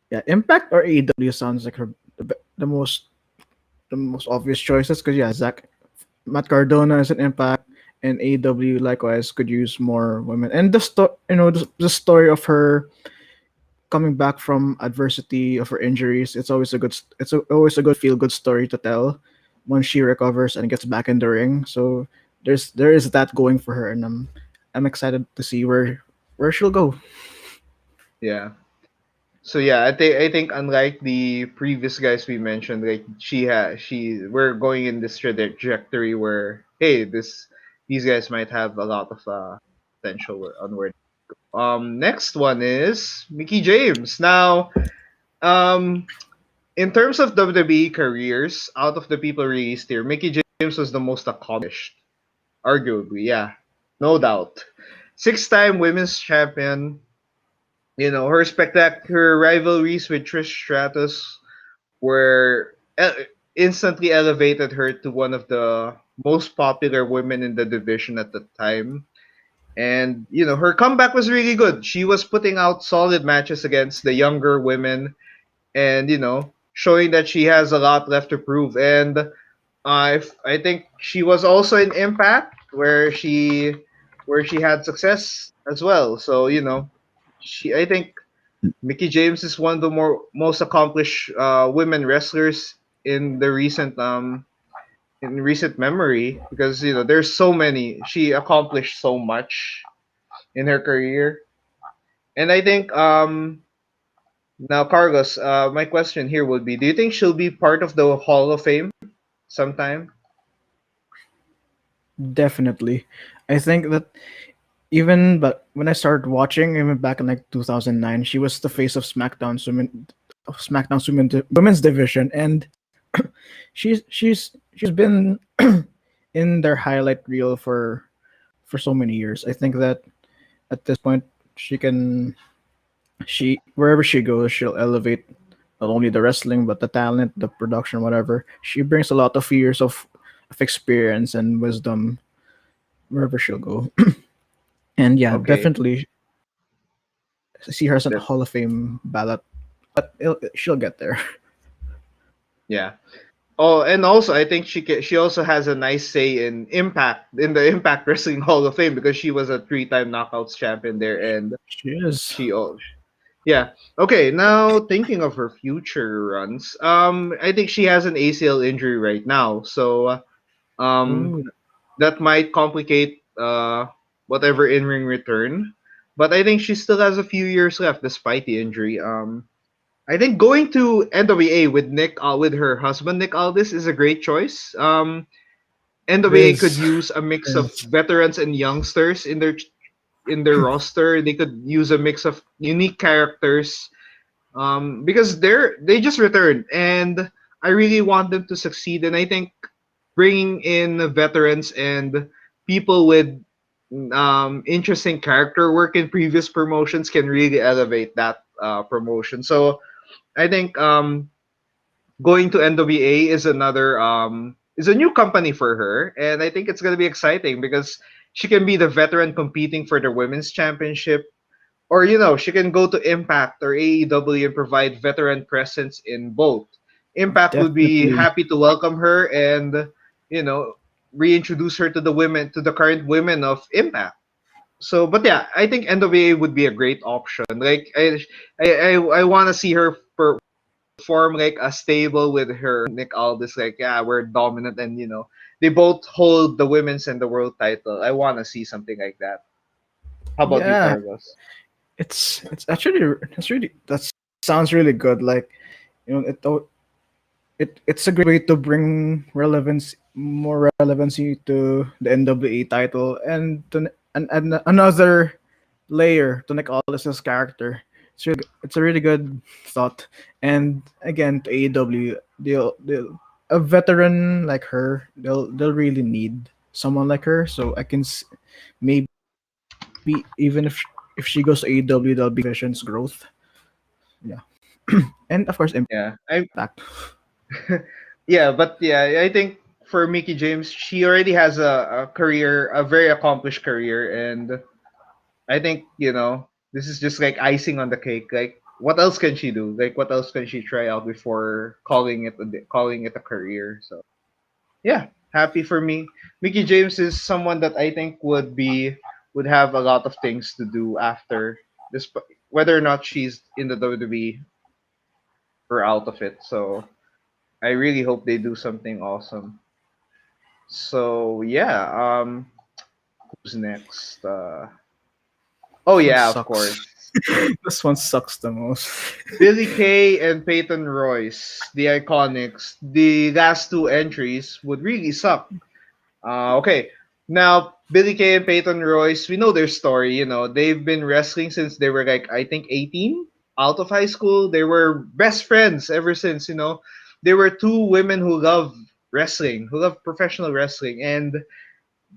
Yeah, Impact or AEW sounds like the most obvious choices because yeah, Matt Cardona is an Impact, and AEW likewise could use more women. And the story of her coming back from adversity of her injuries, always a good feel good story to tell once she recovers and gets back in the ring. So there is that going for her, and I'm excited to see where she'll go. Yeah. So yeah, I think unlike the previous guys we mentioned, like we're going in this trajectory where hey, these guys might have a lot of potential onward. Next one is Mickie James. Now, um, in terms of WWE careers, out of the people released here, Mickie James was the most accomplished, arguably. Yeah, no doubt. Six-time women's champion. Her spectacular rivalries with Trish Stratus were instantly elevated her to one of the most popular women in the division at the time. And her comeback was really good. She was putting out solid matches against the younger women, and showing that she has a lot left to prove. And I think she was also in Impact where she had success as well. So I think Mickie James is one of the most accomplished women wrestlers in the recent in recent memory because there's so many. She accomplished so much in her career, and I think now Carlos, my question here would be: do you think she'll be part of the Hall of Fame sometime? Definitely. I think that even but when I started watching, even back in like 2009, she was the face of SmackDown's women's division, and she's been in their highlight reel for so many years. I think that at this point she can she wherever she goes, she'll elevate not only the wrestling but the talent, the production, whatever. She brings a lot of years of experience and wisdom wherever she'll go. And yeah, Okay, definitely see her as a that Hall of Fame ballot, but she'll get there. yeah. Oh, and also I think she also has a nice say in the Impact Wrestling Hall of Fame because she was a three-time Knockouts champion there, and She is. she oh yeah. Okay, now thinking of her future runs, I think she has an ACL injury right now, so um, Ooh, that might complicate whatever in-ring return. But I think she still has a few years left despite the injury. I think going to NWA with with her husband Nick Aldis is a great choice. it NWA could is. use a It mix of is. veterans and youngsters in their roster. They could use a mix of unique characters because they just returned, and I really want them to succeed. And I think bringing in veterans and people with interesting character work in previous promotions can really elevate that promotion. So I think going to NWA is another is a new company for her, and I think it's gonna be exciting because she can be the veteran competing for the women's championship, or she can go to Impact or AEW and provide veteran presence in both. Impact would be Definitely. happy to welcome her and you know reintroduce her to the current women of Impact. So, but yeah, I think NWA would be a great option. Like I want to see her form like a stable with her husband Nick Aldis. Like, yeah, we're dominant, and they both hold the women's and the world title. I want to see something like that. How about you, Yeah, Carlos? it's actually it's really that sounds really good. Like it's a great way to bring more relevancy to the NWA title, and another layer to Nick Aldis's character. It's a really good thought. And again, to AEW, they'll a veteran like her, they'll really need someone like her. So maybe even if she goes to AEW, there'll be Vision's growth. Yeah, and of course Yeah, I Impact. yeah, but yeah, I think for Mickie James, she already has a career, a very accomplished career, and I think this is just like icing on the cake. Like, what else can she do? Like, what else can she try out before calling it a career? So yeah, happy for me. Mickie James is someone that I think would have a lot of things to do after this, whether or not she's in the WWE or out of it. So I really hope they do something awesome. So yeah, who's next? Oh This one yeah, of sucks. course. This one sucks the most. Billie Kay and Peyton Royce, the Iconics. The last two entries would really suck. Okay, now Billie Kay and Peyton Royce, we know their story. They've been wrestling since they were like I think 18, out of high school. They were best friends ever since. They were two women who love wrestling, who love professional wrestling, and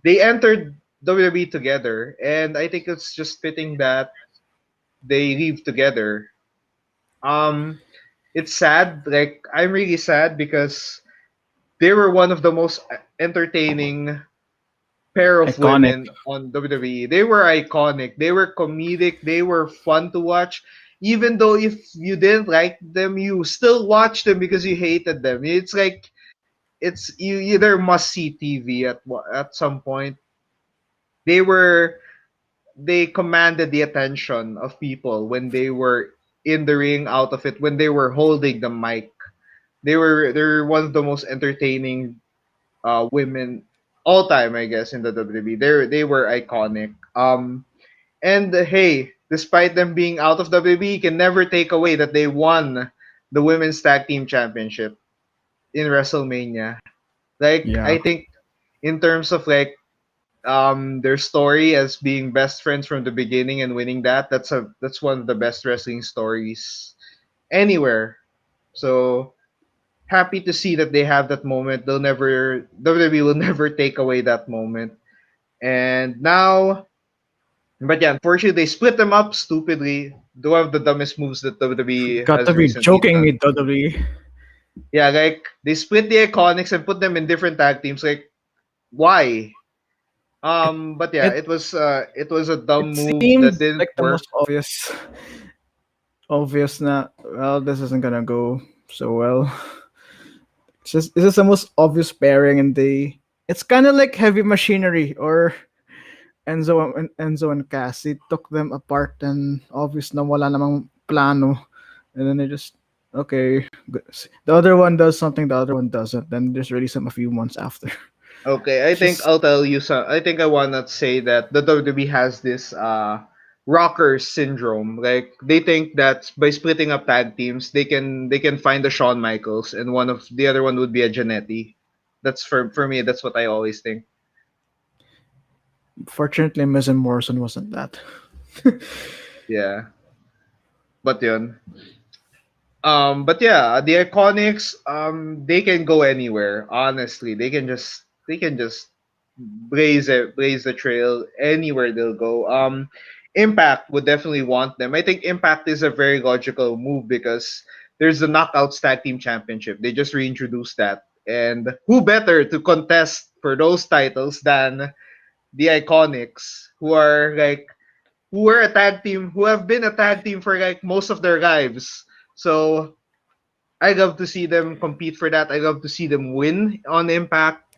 they entered WWE together. And I think it's just fitting that they leave together. Um, it's sad. Like, I'm really sad because they were one of the most entertaining pair of Iconic. women on WWE. They were iconic. They were comedic. They were fun to watch. Even though if you didn't like them, you still watched them because you hated them. It's like it's you either must see TV at some point. They were they commanded the attention of people when they were in the ring, out of it, when they were holding the mic. They're one of the most entertaining women all time, I guess, in the WWE. They were iconic. And hey, despite them being out of WWE, you can never take away that they won the women's tag team championship in WrestleMania. Like I Yeah. think in terms of like their story as being best friends from the beginning and winning that, that's one of the best wrestling stories anywhere. So happy to see that they have that moment. They'll never WWE will never take away that moment. And now, but yeah, unfortunately they split them up stupidly. One of the dumbest moves that WWE Got to has be recently joking done. me, WWE. Yeah, like they split the Iconics and put them in different tag teams. Like why? It But yeah, it it was a it dumb move that seems didn't like the work. most obvious na, well, this isn't gonna go so well. It's just this is the most obvious pairing, and it's kind of like Heavy Machinery or Enzo and Cassie took them apart, and obvious na wala namang plano, and then they just okay. The other one does something, the other one doesn't. Then just release them a few months after. Okay, I It's think just I'll tell you some. I think I wanna say that the WWE has this rocker syndrome. Like they think that by splitting up tag teams, they can find a Shawn Michaels and one of the other one would be a Janetti. That's for me. That's what I always think. fortunately Miz and Morrison wasn't that. Yeah, but yun. But yeah, the Iconics, they can go anywhere. Honestly, they can just blaze the trail anywhere they'll go. Impact would definitely want them. I think Impact is a very logical move because there's the Knockouts Tag Team Championship. They just reintroduced that, and who better to contest for those titles than the Iconics, who are like who were a tag team, who have been a tag team for like most of their lives. So I love to see them compete for that. I love to see them win on Impact.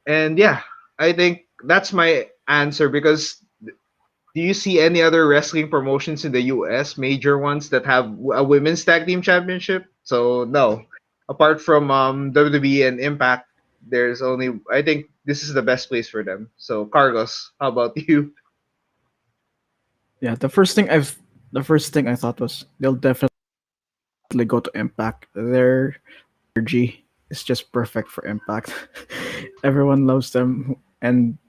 And yeah, I think that's my answer because do you see any other wrestling promotions in the US, major ones that have a women's tag team championship? So no. Apart from WWE and Impact, there's only I think this is the best place for them. So Carlos, how about you? Yeah, the first thing I thought was they'll definitely go to Impact. Their energy is just perfect for Impact. Everyone loves them, and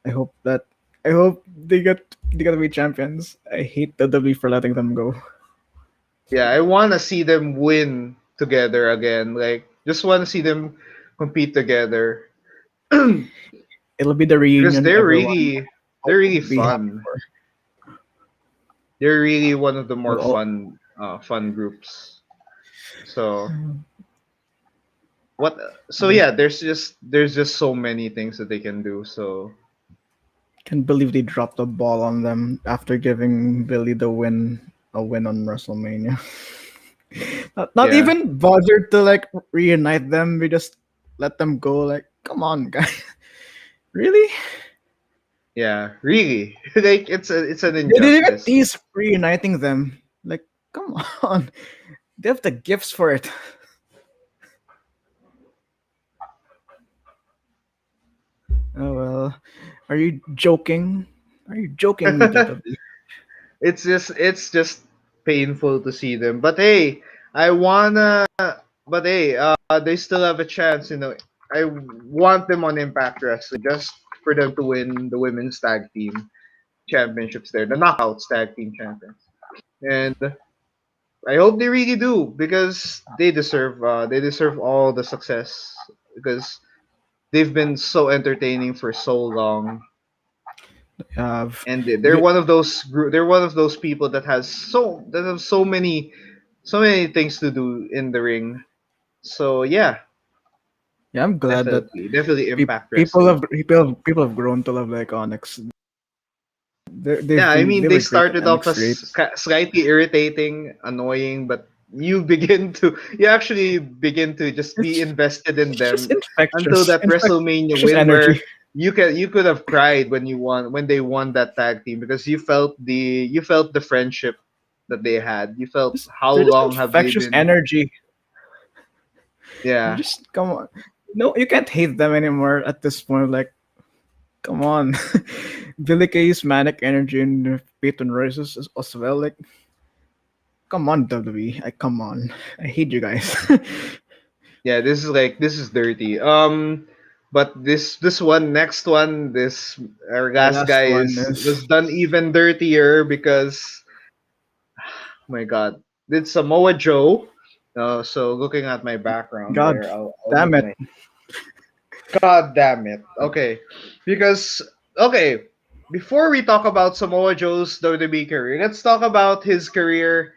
I hope that I hope they get to be champions. I hate the WWE for letting them go. Yeah, I want to see them win together again. Like just want to see them compete together It'll be the because reunion everyone they're will really be happy fun. for. They're really one of the more We'll all, fun groups. So what so I yeah, there's just so many things that they can do. So can't believe they dropped the ball on them after giving Billy a win on WrestleMania. Not yeah. even bothered to like reunite them. We just let them go. Like, come on, guys. Really? Yeah, really. Like it's an They didn't even injustice. tease reuniting them. Like, come on. They have the gifts for it. Oh well. Are you joking? Are you joking me, WWE? It's just painful to see them. But hey, I wanna but hey, they still have a chance, you know. I want them on Impact Wrestling just for them to win the women's tag team championships there, the knockouts tag team champions. And I hope they really do because they deserve all the success because they've been so entertaining for so long Have and they're the one of those they're one of those people that have so many things to do in the ring. So yeah, yeah, I'm glad that definitely Impact Wrestling. people have grown to love the Iconics. Yeah, I mean They they were great at started off MX as rates. slightly irritating, annoying, but you actually begin to just be invested in It's just them until that WrestleMania infectious win energy. where you could have cried when they won that tag team because you felt the friendship that they had. You felt how They're just long have they infectious been energy. They're yeah. just come on. No, you can't hate them anymore at this point. Like, come on. Billie Kay's manic energy and Peyton Royce's as well. Like, come on, WWE. Come on. I hate you guys. Yeah, this is dirty. But this one, next one, this our The last last guy one is is was done even dirtier because my God, did Samoa Joe. So looking at my background God there, I'll damn need it. my God damn it. Okay, because okay, before we talk about Samoa Joe's WWE career, let's talk about his career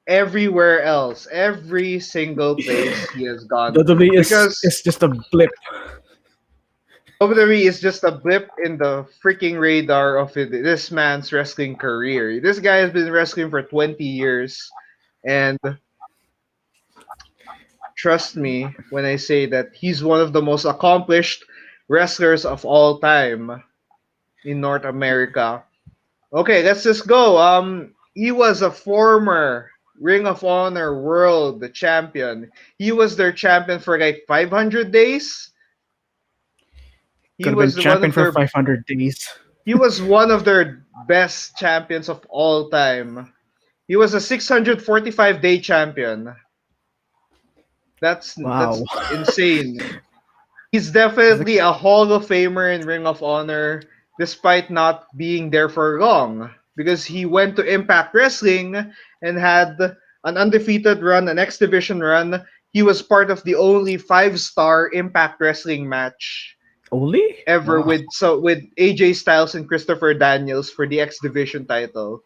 everywhere else, every single place he has gone to. WWE Because is just a blip. WWE is just a blip in the freaking radar of this man's wrestling career. This guy has been wrestling for 20 years, and trust me when I say that he's one of the most accomplished wrestlers of all time in North America. Okay, let's just go. He was a former Ring of Honor World Champion. He was their champion for like 500 days. He Could have been was one champion of for their 500 days. he was one of their best champions of all time. He was a 645-day champion. That's Wow. insane. He's It's like, definitely a Hall of Famer in Ring of Honor, despite not being there for long, because he went to Impact Wrestling and had an undefeated run, an X Division run. He was part of the only 5-star Impact Wrestling match Oli? ever Wow. with AJ Styles and Christopher Daniels for the X Division title.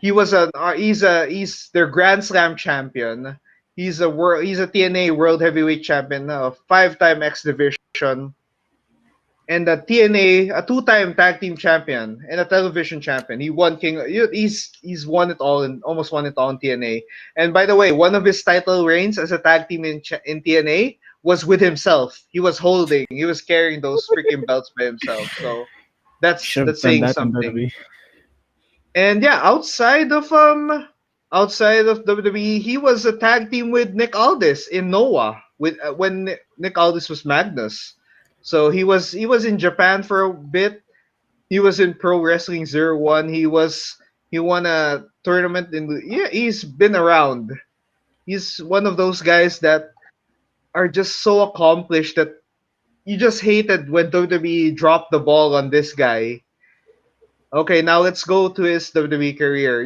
He was he's their Grand Slam champion. He's a TNA World Heavyweight Champion, a 5-time X Division, and a TNA a 2-time Tag Team Champion and a Television Champion. He won King. He's won it all and almost won it all in TNA. And by the way, one of his title reigns as a tag team in TNA was with himself. He was carrying those freaking belts by himself. So Should have that's done saying that in something. WWE. And yeah, outside of WWE, he was a tag team with Nick Aldis in Noah with when Nick Aldis was Magnus. So he was in Japan for a bit. He was in Pro Wrestling Zero One. He won a tournament yeah, he's been around. He's one of those guys that are just so accomplished that you just hated when WWE dropped the ball on this guy. Okay, now let's go to his WWE career.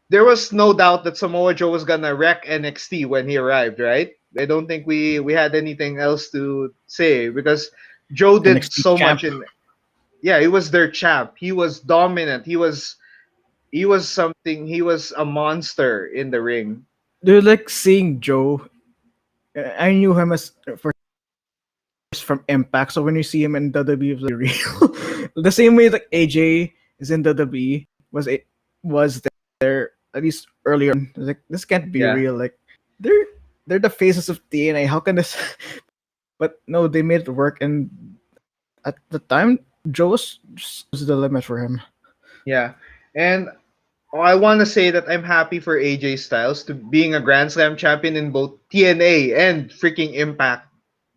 There was no doubt that Samoa Joe was gonna wreck NXT when he arrived, right? I don't think we had anything else to say because Joe did NXT so champ. much in yeah, he was their champ. He was dominant. He was something. He was a monster in the ring. They're like seeing Joe. I knew him as first from Impact, so when you see him in WWE, it's like real. The same way like AJ is in WWE was there at least earlier on. Like this can't be Yeah. real. Like they're they're the faces of TNA. How can this? But no, they made it work. And at the time, Joe was just the limit for him. Yeah. And I want to say that I'm happy for AJ Styles to being a Grand Slam champion in both TNA and freaking Impact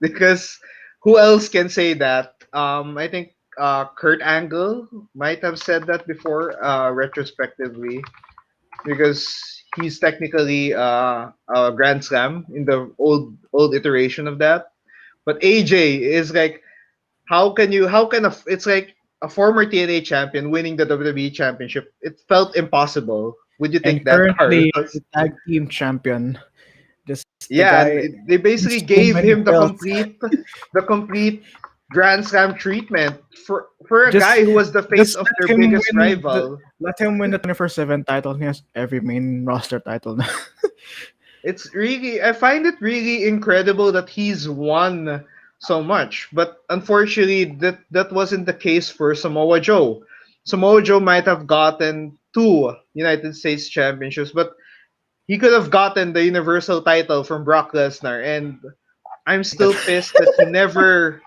because who else can say that? I think Kurt Angle might have said that before, retrospectively, because he's technically a Grand Slam in the old iteration of that. But AJ is like, how can it's like a former TNA champion winning the WWE championship. It felt impossible. Would you think And that, currently Carlos? the tag team champion. Just the Yeah, and guy they with basically so gave many him belts. the complete Grand Slam treatment for a Just guy who was the face just of their biggest rival. let him win the 24/7 title. He has every main roster title now. It's really I find it really incredible that he's won so much, but unfortunately that wasn't the case for Samoa Joe. Samoa Joe might have gotten 2 United States championships, but he could have gotten the Universal title from Brock Lesnar, and I'm still pissed that they never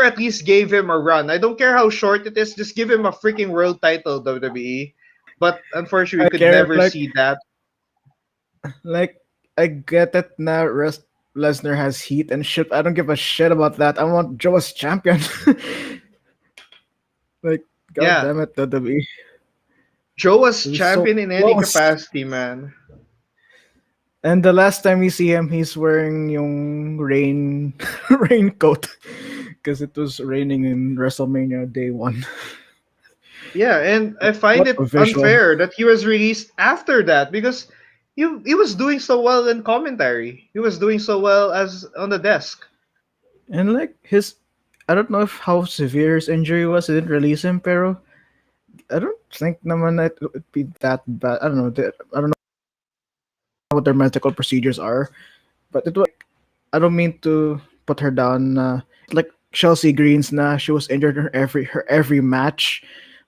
at least gave him a run. I don't care how short it is, just give him a freaking world title, WWE. But unfortunately, I we could care never see that. like I get it now. Rest. Lesnar has heat and shit. I don't give a shit about that. I want Joe as champion. Like, god Yeah, damn it, WWE. Joe was It was so champion in any close. capacity, man. And the last time we see him, he's wearing yung raincoat because it was raining in WrestleMania day one. Yeah, and I find What it a visual! unfair that he was released after that because he was doing so well in commentary. He was doing so well as on the desk. And like I don't know if how severe his injury was. They didn't release him, pero I don't think naman that it would be that bad. I don't know. I don't know what their medical procedures are, but it was. I don't mean to put her down. Like Chelsea Green's na she was injured in her every match,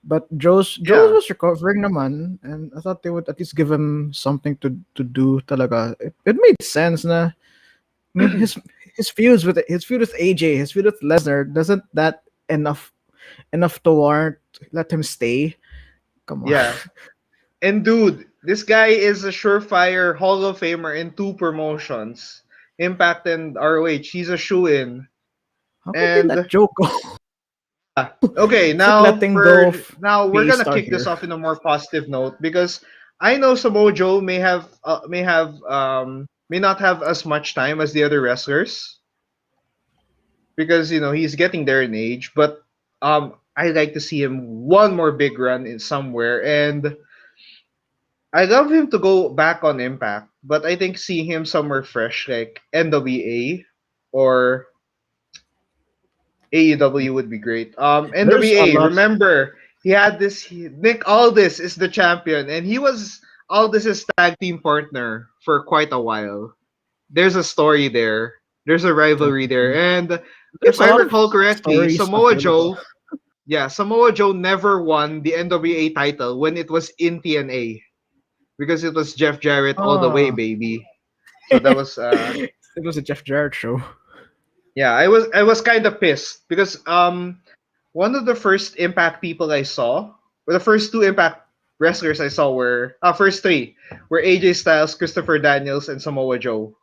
but Joe's Yeah. was recovering naman, and I thought they would at least give him something to do. Talaga, it made sense na. I mean his feud with AJ, his feud with Lesnar doesn't that enough to warrant let him stay. Come on. Yeah. And dude, this guy is a surefire Hall of Famer in two promotions, Impact and ROH. He's a shoe-in. How could they let And Joe go? okay, It's like letting go of now we're PA gonna star kick this here. off in a more positive note because I know Samoa Joe may not have as much time as the other wrestlers because he's getting there in age, but I like to see him one more big run in somewhere, and I love him to go back on Impact, but I think seeing him somewhere fresh like NWA or AEW would be great. There's a NWA, lot. remember he had Nick Aldis is the champion, and he was Aldis's tag team partner for quite a while. There's a story there. There's a rivalry there, and if There's a I lot of recall correctly, stories available. Samoa Joe never won the NWA title when it was in TNA because it was Jeff Jarrett all the way, Ah, baby. So that was it was a Jeff Jarrett show. yeah, I was kind of pissed because one of the first Impact people I saw, or the first two Impact wrestlers I saw were first three were AJ Styles, Christopher Daniels, and Samoa Joe,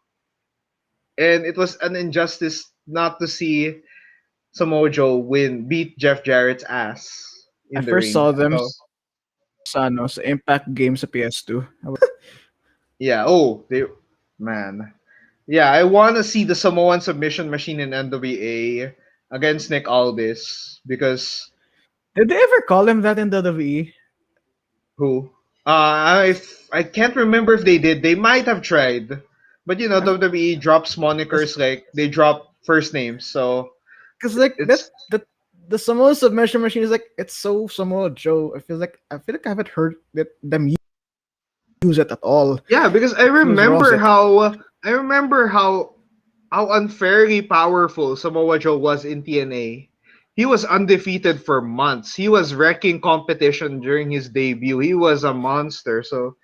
and it was an injustice not to see Samoa Joe beat Jeff Jarrett's ass I in the first ring. saw them So sa Impact Games sa PS2. yeah, oh they man, yeah, I want to see the Samoan submission machine in NWA against Nick Aldis because Did they ever call him that in WWE? who? I can't remember if they did. They might have tried, but WWE drops monikers like they drop first names, so Because like it's the Samoa submission machine is like it's so Samoa Joe. I feel like I haven't heard them use it at all. yeah. Because It feels robotic. I remember how unfairly powerful Samoa Joe was in TNA. He was undefeated for months. He was wrecking competition during his debut. He was a monster. So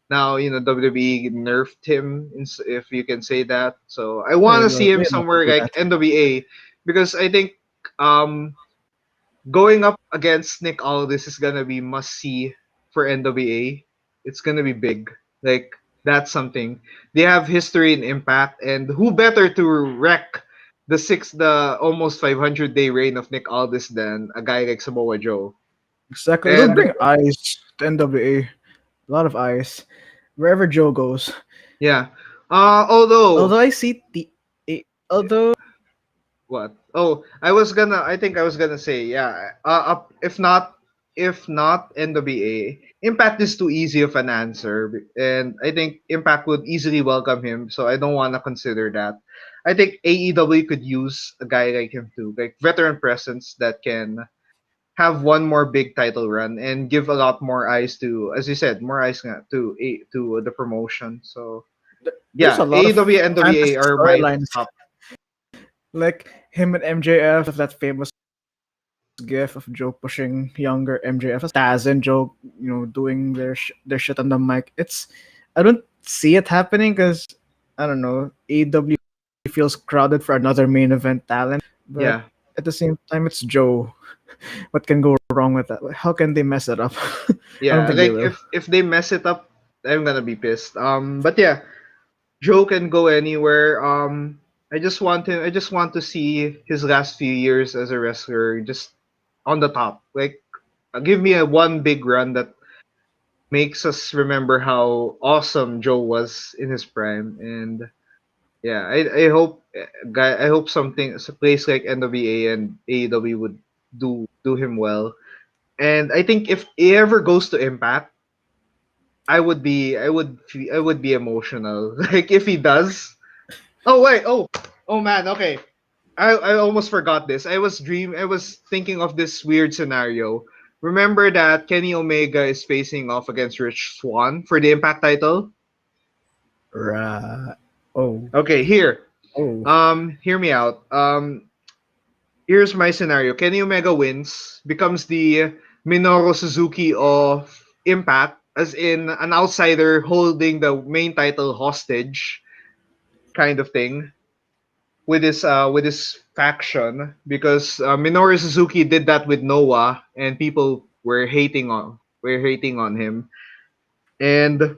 now WWE nerfed him, if you can say that. So I want to see him They don't have to somewhere do like that. NWA because I think um, going up against Nick Aldis is gonna be must see for NWA. It's gonna be big. Like that's something. They have history in Impact, and who better to wreck the almost 500-day reign of Nick Aldis than a guy like Samoa Joe? Exactly. It'll And bring eyes to NWA. A lot of eyes wherever Joe goes. yeah, Although although I see although what? Oh, I think I was gonna say, yeah. If not NWA, Impact is too easy of an answer, and I think Impact would easily welcome him. So I don't want to consider that. I think AEW could use a guy like him too, like veteran presence that can have one more big title run and give a lot more eyes to, as you said, more eyes to the promotion. So there's a yeah, lot of AEW and NWA fantasy are my storylines top. like him and MJF, that famous gif of Joe pushing younger MJF as Taz and Joe, doing their shit on the mic. I don't see it happening because I don't know. AEW feels crowded for another main event talent, but Yeah. at the same time, it's Joe. What can go wrong with that? How can they mess it up? I don't Yeah, think they like will. if they mess it up, I'm gonna be pissed. But yeah, Joe can go anywhere. I just want him. I just want to see his last few years as a wrestler just on the top. Like, give me a one big run that makes us remember how awesome Joe was in his prime. And yeah, I hope I hope something a place like NWA and AEW would do him well. And I think if he ever goes to Impact, I would be emotional. Like if he does. Oh wait, oh man, okay. I almost forgot this. I was thinking of this weird scenario. Remember that Kenny Omega is facing off against Rich Swann for the Impact title? Right. Oh. Okay, here. Oh. Hear me out. Here's my scenario. Kenny Omega wins, becomes the Minoru Suzuki of Impact, as in an outsider holding the main title hostage kind of thing with his faction because Minoru Suzuki did that with Noah and people were hating on him. And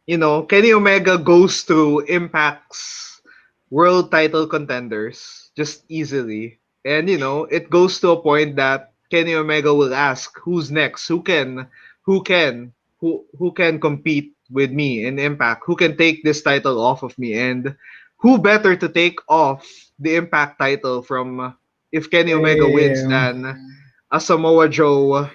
Kenny Omega goes through Impact's world title contenders just easily. And it goes to a point that Kenny Omega will ask, "Who's next? Who can, who can compete with me in Impact? Who can take this title off of me?" And who better to take off the Impact title from if Kenny Omega wins Damn. than a Samoa Joe,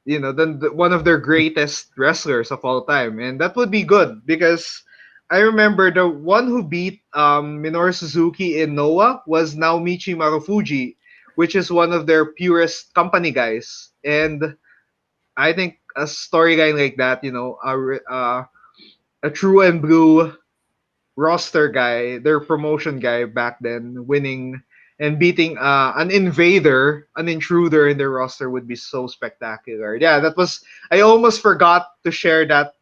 one of their greatest wrestlers of all time, and that would be good because I remember the one who beat Minoru Suzuki in Noah was Naomichi Marufuji, which is one of their purest company guys, and I think a storyline like that, a true and blue roster guy, their promotion guy back then, winning and beating an invader, an intruder in their roster would be so spectacular. Yeah, that was. I almost forgot to share that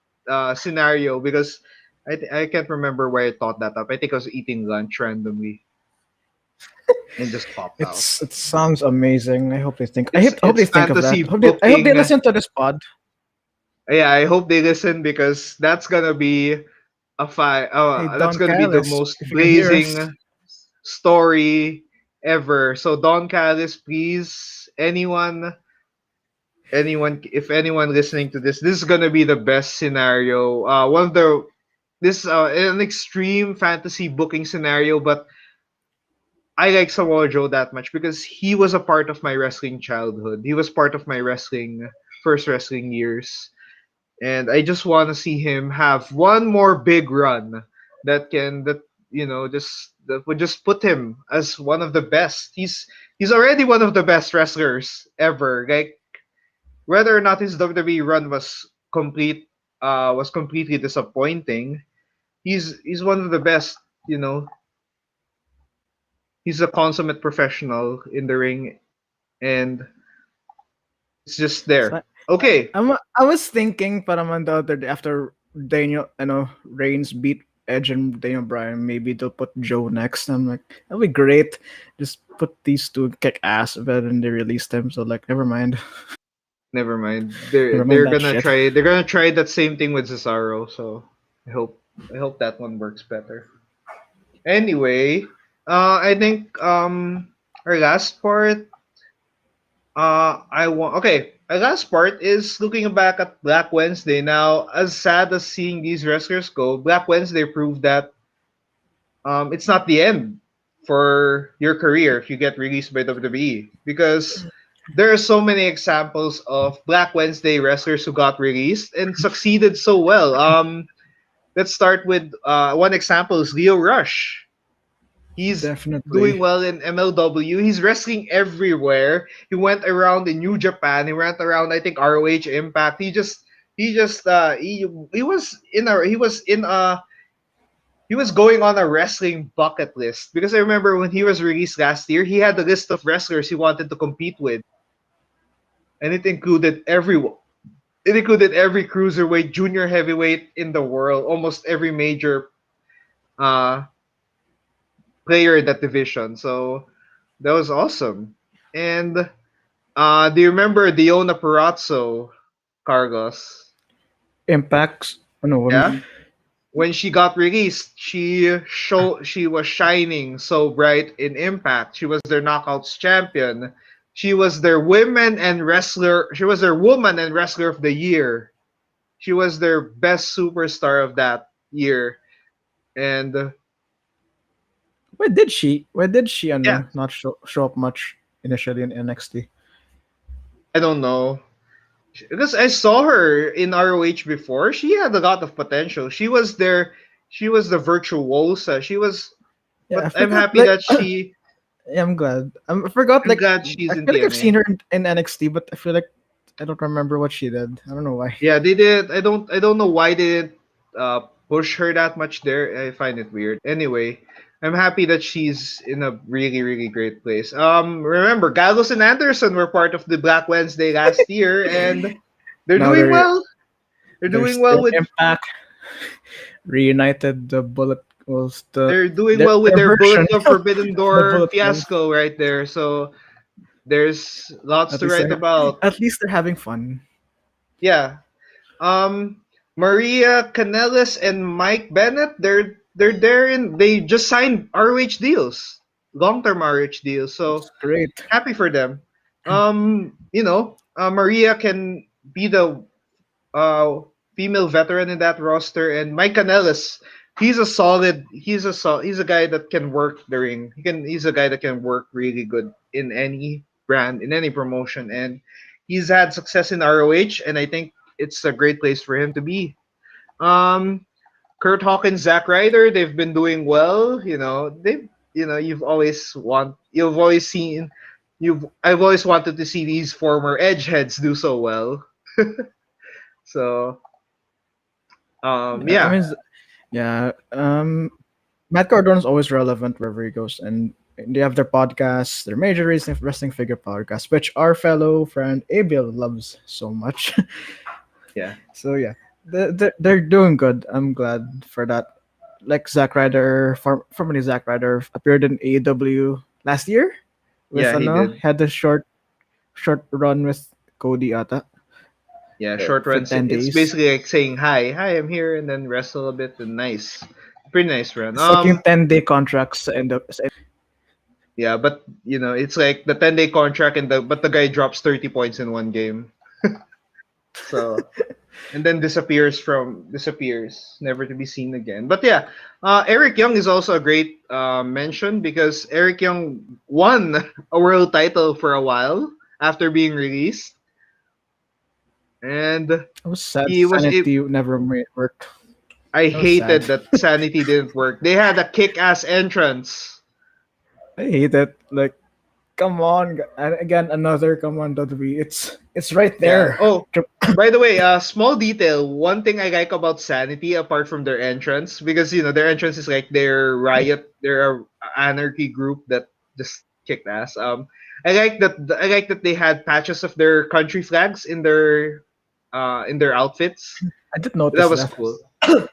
scenario because I can't remember where I thought that up. I think I was eating lunch randomly and just popped out. It sounds amazing. I hope they think. I hope It's they think of that. fantasy I hope they booking. listen to this pod. Yeah, I hope they listen because that's gonna be Hey, that's Don gonna be the Callis, most if you can hear us. blazing story ever. So Don Callis, please, if anyone listening to this is gonna be the best scenario. One of the this an extreme fantasy booking scenario, but I like Samoa Joe that much because he was a part of my wrestling childhood. He was part of my wrestling first wrestling years, and I just want to see him have one more big run that just that would just put him as one of the best. He's already one of the best wrestlers ever. Like whether or not his WWE run was completely disappointing, he's one of the best. You know, he's a consummate professional in the ring, and it's just So there. Okay, I was thinking, parang on the other day after Daniel, Reigns beat Edge and Daniel Bryan, maybe they'll put Joe next. I'm like, that'll be great. Just put these two kick ass, but then they release them. So like, never mind. never mind. Never mind that shit. They're gonna try that same thing with Cesaro. So I hope I hope that one works better. Anyway, I think our last part I want okay. Our last part is looking back at Black Wednesday. Now, as sad as seeing these wrestlers go, Black Wednesday proved that it's not the end for your career if you get released by WWE because there are so many examples of Black Wednesday wrestlers who got released and succeeded so well. Let's start with one example is Leo Rush. He's doing Definitely. well in MLW. He's wrestling everywhere. He went around in New Japan. He went around, I think, ROH Impact. He was going on a wrestling bucket list because I remember when he was released last year, he had a list of wrestlers he wanted to compete with, and it included everyone. It included every cruiserweight, junior heavyweight in the world, almost every major uh, player in that division. So that was awesome. And do you remember Diona Perazzo, Cargos? Impacts. Oh, no, Yeah. when she got released, she was shining so bright in Impact. She was their Knockouts champion. She was their women and wrestler. She was their woman and wrestler of the year. She was their best superstar of that year. And Why did she yeah, not show up much initially in NXT? I don't know. Because I saw her in ROH before. She had a lot of potential. She was the virtuosa. She was, Yeah, I but I'm forgot. happy that she. Yeah, I'm glad. I forgot. I'm Like, glad she's I in feel like I've seen TNA. her in NXT, but I feel like I don't remember what she did. I don't know why. Yeah, they did. I don't know why they didn't push her that much there. I find it weird. Anyway, I'm happy that she's in a really really great place. Remember, Gallows and Anderson were part of the Black Wednesday last year, and they're Now doing well. They're they're doing still well with Impact reunited. The Bullet was they're doing well with their their version Bullet Club Forbidden of the Door Bullet Club. fiasco right there. So there's lots At to least write about. they're having fun. Yeah. Maria Kanellis and Mike Bennett, they're there in they just signed ROH deals, long term ROH deals. So It's great. happy for them. Maria can be the uh female veteran in that roster, and Mike Kanellis, he's a guy that can work the ring. He's a guy that can work really good in any brand, in any promotion, and he's had success in ROH, and I think it's a great place for him to be. Um, Kurt Hawkins, Zack Ryder, they've been doing well. You've always seen, you've I've always wanted to see these former edgeheads do so well. So, Yeah, I yeah, mean, yeah. Matt Cardone's always relevant wherever he goes, and they have their podcasts, their Major Wrestling Figure podcast, which our fellow friend Abel loves so much. yeah, So yeah, they're doing good. I'm glad for that. Like Zack Ryder, formerly Zack Ryder, appeared in AEW last year with yeah. He did. had a short run with Cody Ata Yeah, short for runs. 10 It's days. basically like saying hi, I'm here, and then wrestle a bit. And nice, pretty nice run. It's like in 10-day contracts and Yeah, but it's like the 10-day contract, but the guy drops 30 points in one game. So and then disappears, never to be seen again. But yeah, Eric Young is also a great mention because Eric Young won a world title for a while after being released, and it was sad he was. Sanity never worked. I That was sad. hated that Sanity didn't work. They had a kick-ass entrance. I hate it. Like, come on, and again another come on WWE. It's right Yeah. there. Oh, by the way, small detail. One thing I like about Sanity, apart from their entrance, because their entrance is like their riot, they're a anarchy group that just kicked ass. I like that they had patches of their country flags in their outfits. I did That notice was that. cool.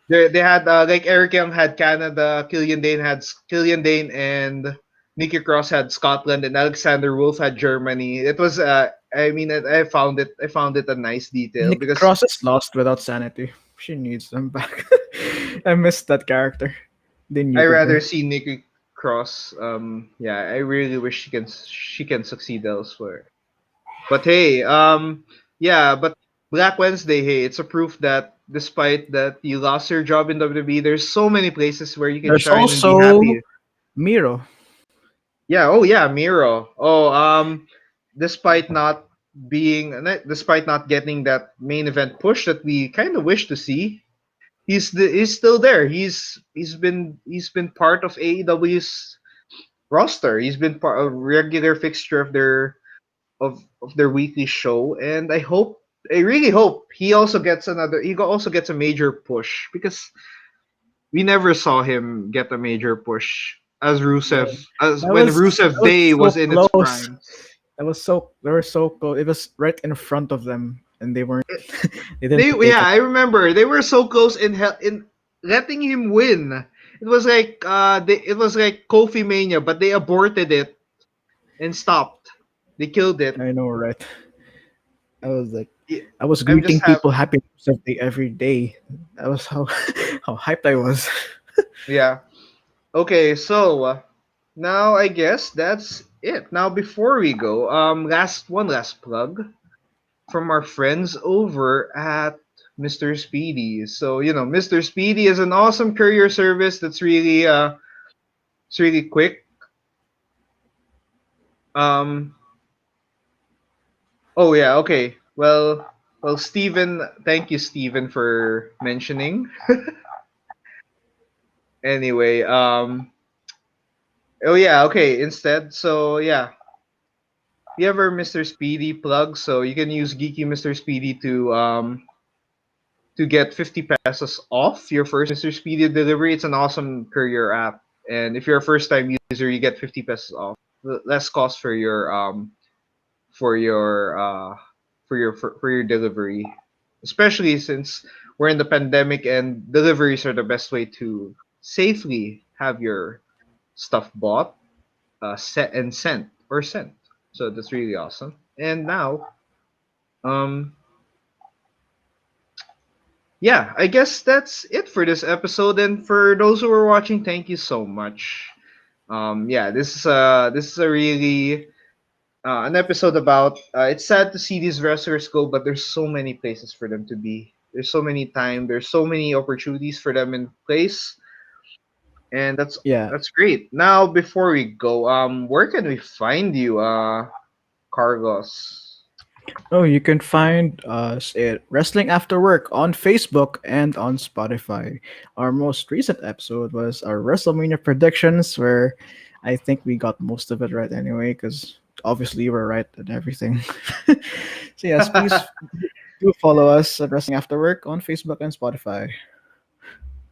They had like Eric Young had Canada, Killian Dane and Nikki Cross had Scotland, and Alexander Wolf had Germany. It was I mean I found it a nice detail Nick because Cross is lost without Sanity. She needs them back. I missed that character. They I muted rather her. see Nikki Cross. Yeah, I really wish she can succeed elsewhere. But hey, yeah, but Black Wednesday, hey, it's a proof that despite that you lost your job in WWE, there's so many places where you can There's shine and be also happy. Miro. Yeah. Oh, yeah. Miro. Oh, despite not despite not getting that main event push that we kind of wish to see, he's still there. He's been part of AEW's roster. He's been a regular fixture of their weekly show, and I really hope he also gets a major push because we never saw him get a major push as Yeah. as when Rusev That was Day so was in its close. prime. They were so close. It was right in front of them, and they weren't. They They didn't take yeah, it. I remember they were so close in letting him win. It was like Kofi Mania, but they aborted it and stopped. They killed it. I know, right? I was like, Yeah, I was I'm just greeting happy. people happy birthday every day. That was how how hyped I was. Yeah. Okay, so now I guess that's it. Now before we go, last plug from our friends over at Mr. Speedy. So, Mr. Speedy is an awesome courier service that's really it's really quick. Um oh yeah, okay. Well, Steven, thank you Steven for mentioning. Anyway, oh yeah, okay, instead. So, yeah, we have our Mr. Speedy plug, so you can use Geeky Mr. Speedy to get 50 pesos off your first Mr. Speedy delivery. It's an awesome courier app, and if you're a first time user, you get 50 pesos off, less cost for your for your delivery, especially since we're in the pandemic and deliveries are the best way to safely have your stuff bought, set and sent. So that's really awesome. And now, um, yeah, I guess that's it for this episode. And for those who are watching, thank you so much. Yeah, this is a really an episode about. It's sad to see these wrestlers go, but there's so many places for them to be. There's so many time. There's so many opportunities for them in place, and Yeah. that's great. Now, before we go, where can we find you, Cargos? Oh, you can find us at Wrestling After Work on Facebook and on Spotify. Our most recent episode was our WrestleMania predictions, where I think we got most of it right anyway, because obviously we're right at everything. So yes, please do follow us at Wrestling After Work on Facebook and Spotify.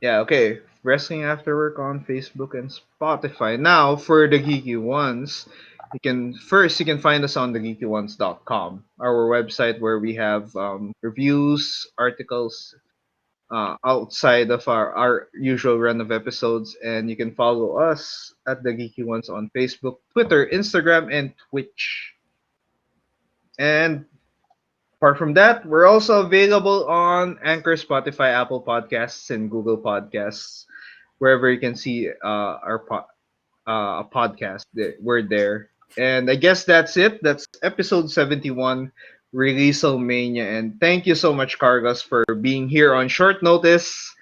Yeah, okay. Wrestling After Work on Facebook and Spotify. Now, for the Geeky Ones, you can find us on the geekyones.com, our website where we have reviews, articles outside of our usual run of episodes, and you can follow us at the Geeky Ones on Facebook, Twitter, Instagram, and Twitch. And apart from that, we're also available on Anchor, Spotify, Apple Podcasts, and Google Podcasts, wherever you can see a podcast. We're there. And I guess that's it. That's episode 71, Release-sle Mania. And thank you so much, Cargos, for being here on short notice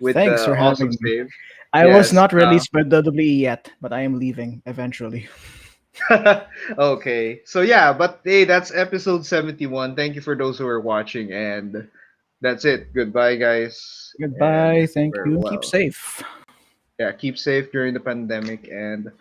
with Thanks the for awesome having me. save. I was Yes. not released by WWE yet, but I am leaving eventually. Okay. So yeah, but hey, that's episode 71. Thank you for those who are watching, and that's it. Goodbye, guys. And Goodbye. Thank you. Keep farewell. safe. Yeah, keep safe during the pandemic, and